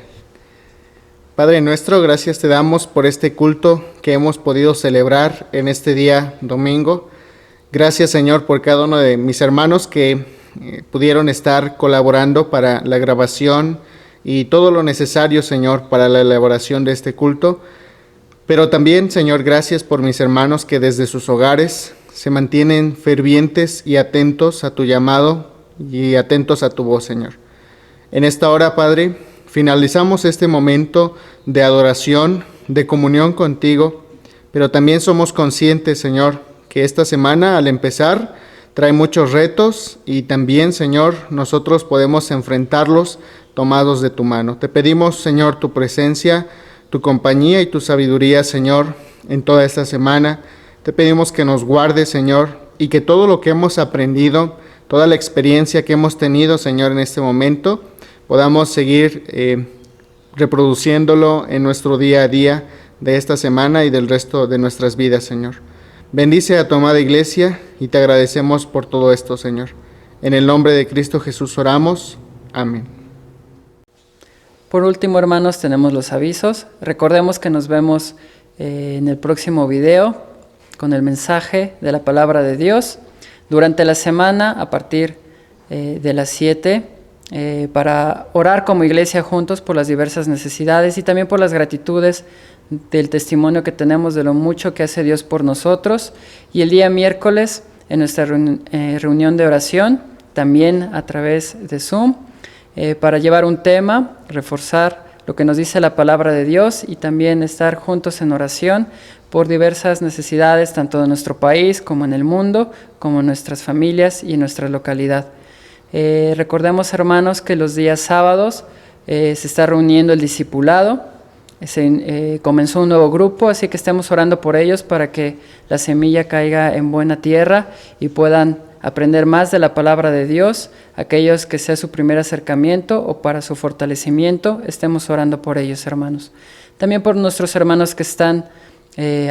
Padre nuestro, gracias te damos por este culto que hemos podido celebrar en este día domingo. Gracias, Señor, por cada uno de mis hermanos que pudieron estar colaborando para la grabación y todo lo necesario, Señor, para la elaboración de este culto. Pero también, Señor, gracias por mis hermanos que desde sus hogares se mantienen fervientes y atentos a tu llamado y atentos a tu voz, Señor. En esta hora, Padre, finalizamos este momento de adoración, de comunión contigo, pero también somos conscientes, Señor, que esta semana al empezar trae muchos retos y también, Señor, nosotros podemos enfrentarlos tomados de tu mano. Te pedimos, Señor, tu presencia, tu compañía y tu sabiduría, Señor, en toda esta semana. Te pedimos que nos guardes, Señor, y que todo lo que hemos aprendido, toda la experiencia que hemos tenido, Señor, en este momento, podamos seguir reproduciéndolo en nuestro día a día de esta semana y del resto de nuestras vidas, Señor. Bendice a tu amada iglesia y te agradecemos por todo esto, Señor. En el nombre de Cristo Jesús oramos. Amén. Por último, hermanos, tenemos los avisos. Recordemos que nos vemos en el próximo video con el mensaje de la palabra de Dios durante la semana a partir de las 7 para orar como iglesia juntos por las diversas necesidades y también por las gratitudes del testimonio que tenemos de lo mucho que hace Dios por nosotros. Y el día miércoles en nuestra reunión de oración, también a través de Zoom, para llevar un tema, reforzar lo que nos dice la palabra de Dios y también estar juntos en oración por diversas necesidades, tanto de nuestro país como en el mundo, como en nuestras familias y en nuestra localidad. Recordemos, hermanos, que los días sábados se está reuniendo el discipulado. Comenzó un nuevo grupo, así que estemos orando por ellos para que la semilla caiga en buena tierra y puedan aprender más de la palabra de Dios. Aquellos que sea su primer acercamiento o para su fortalecimiento, estemos orando por ellos, hermanos. También por nuestros hermanos que están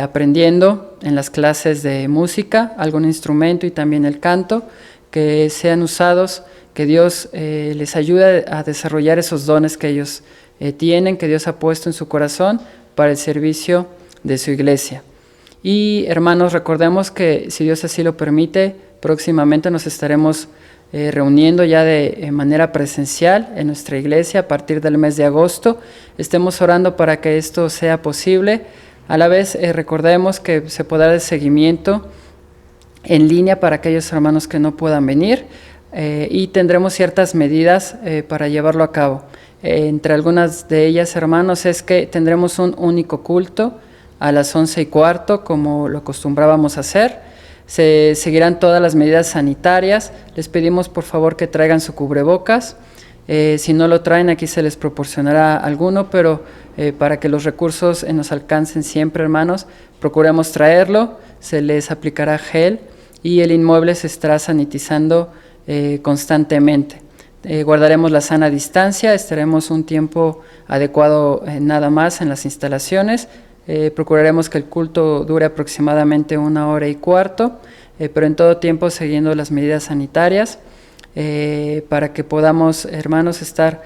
aprendiendo en las clases de música, algún instrumento y también el canto, que sean usados, que Dios les ayude a desarrollar esos dones que ellos tienen, que Dios ha puesto en su corazón para el servicio de su iglesia. Y hermanos, recordemos que si Dios así lo permite, próximamente nos estaremos reuniendo ya de manera presencial en nuestra iglesia a partir del mes de agosto. Estemos orando para que esto sea posible. A la vez recordemos que se podrá dar seguimiento en línea para aquellos hermanos que no puedan venir y tendremos ciertas medidas para llevarlo a cabo. Entre algunas de ellas, hermanos, es que tendremos un único culto a las 11:15, como lo acostumbrábamos a hacer. Se seguirán todas las medidas sanitarias. Les pedimos por favor que traigan su cubrebocas. Si no lo traen, aquí se les proporcionará alguno, pero para que los recursos nos alcancen siempre, hermanos, procuremos traerlo. Se les aplicará gel y el inmueble se estará sanitizando constantemente. Guardaremos la sana distancia, estaremos un tiempo adecuado nada más en las instalaciones. Procuraremos que el culto dure aproximadamente 1:15, pero en todo tiempo siguiendo las medidas sanitarias para que podamos, hermanos, estar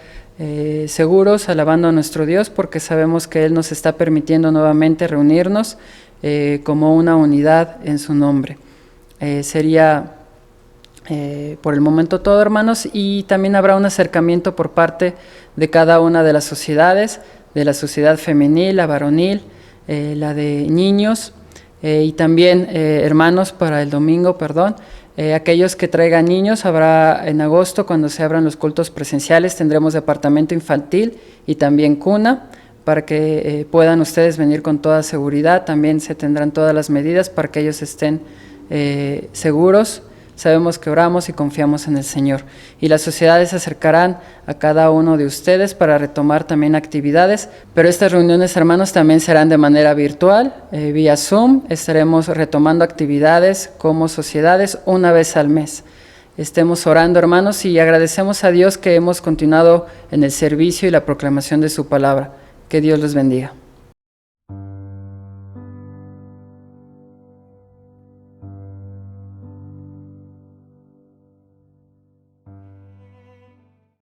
seguros alabando a nuestro Dios, porque sabemos que Él nos está permitiendo nuevamente reunirnos como una unidad en su nombre. sería por el momento todo, hermanos, y también habrá un acercamiento por parte de cada una de las sociedades, de la sociedad femenil, la varonil, la de niños, y también hermanos para el domingo, aquellos que traigan niños, habrá en agosto cuando se abran los cultos presenciales, tendremos departamento infantil y también cuna, para que puedan ustedes venir con toda seguridad. También se tendrán todas las medidas para que ellos estén seguros. Sabemos que oramos y confiamos en el Señor. Y las sociedades se acercarán a cada uno de ustedes para retomar también actividades, pero estas reuniones, hermanos, también serán de manera virtual, vía Zoom. Estaremos retomando actividades como sociedades una vez al mes. Estemos orando, hermanos, y agradecemos a Dios que hemos continuado en el servicio y la proclamación de su palabra. Que Dios los bendiga.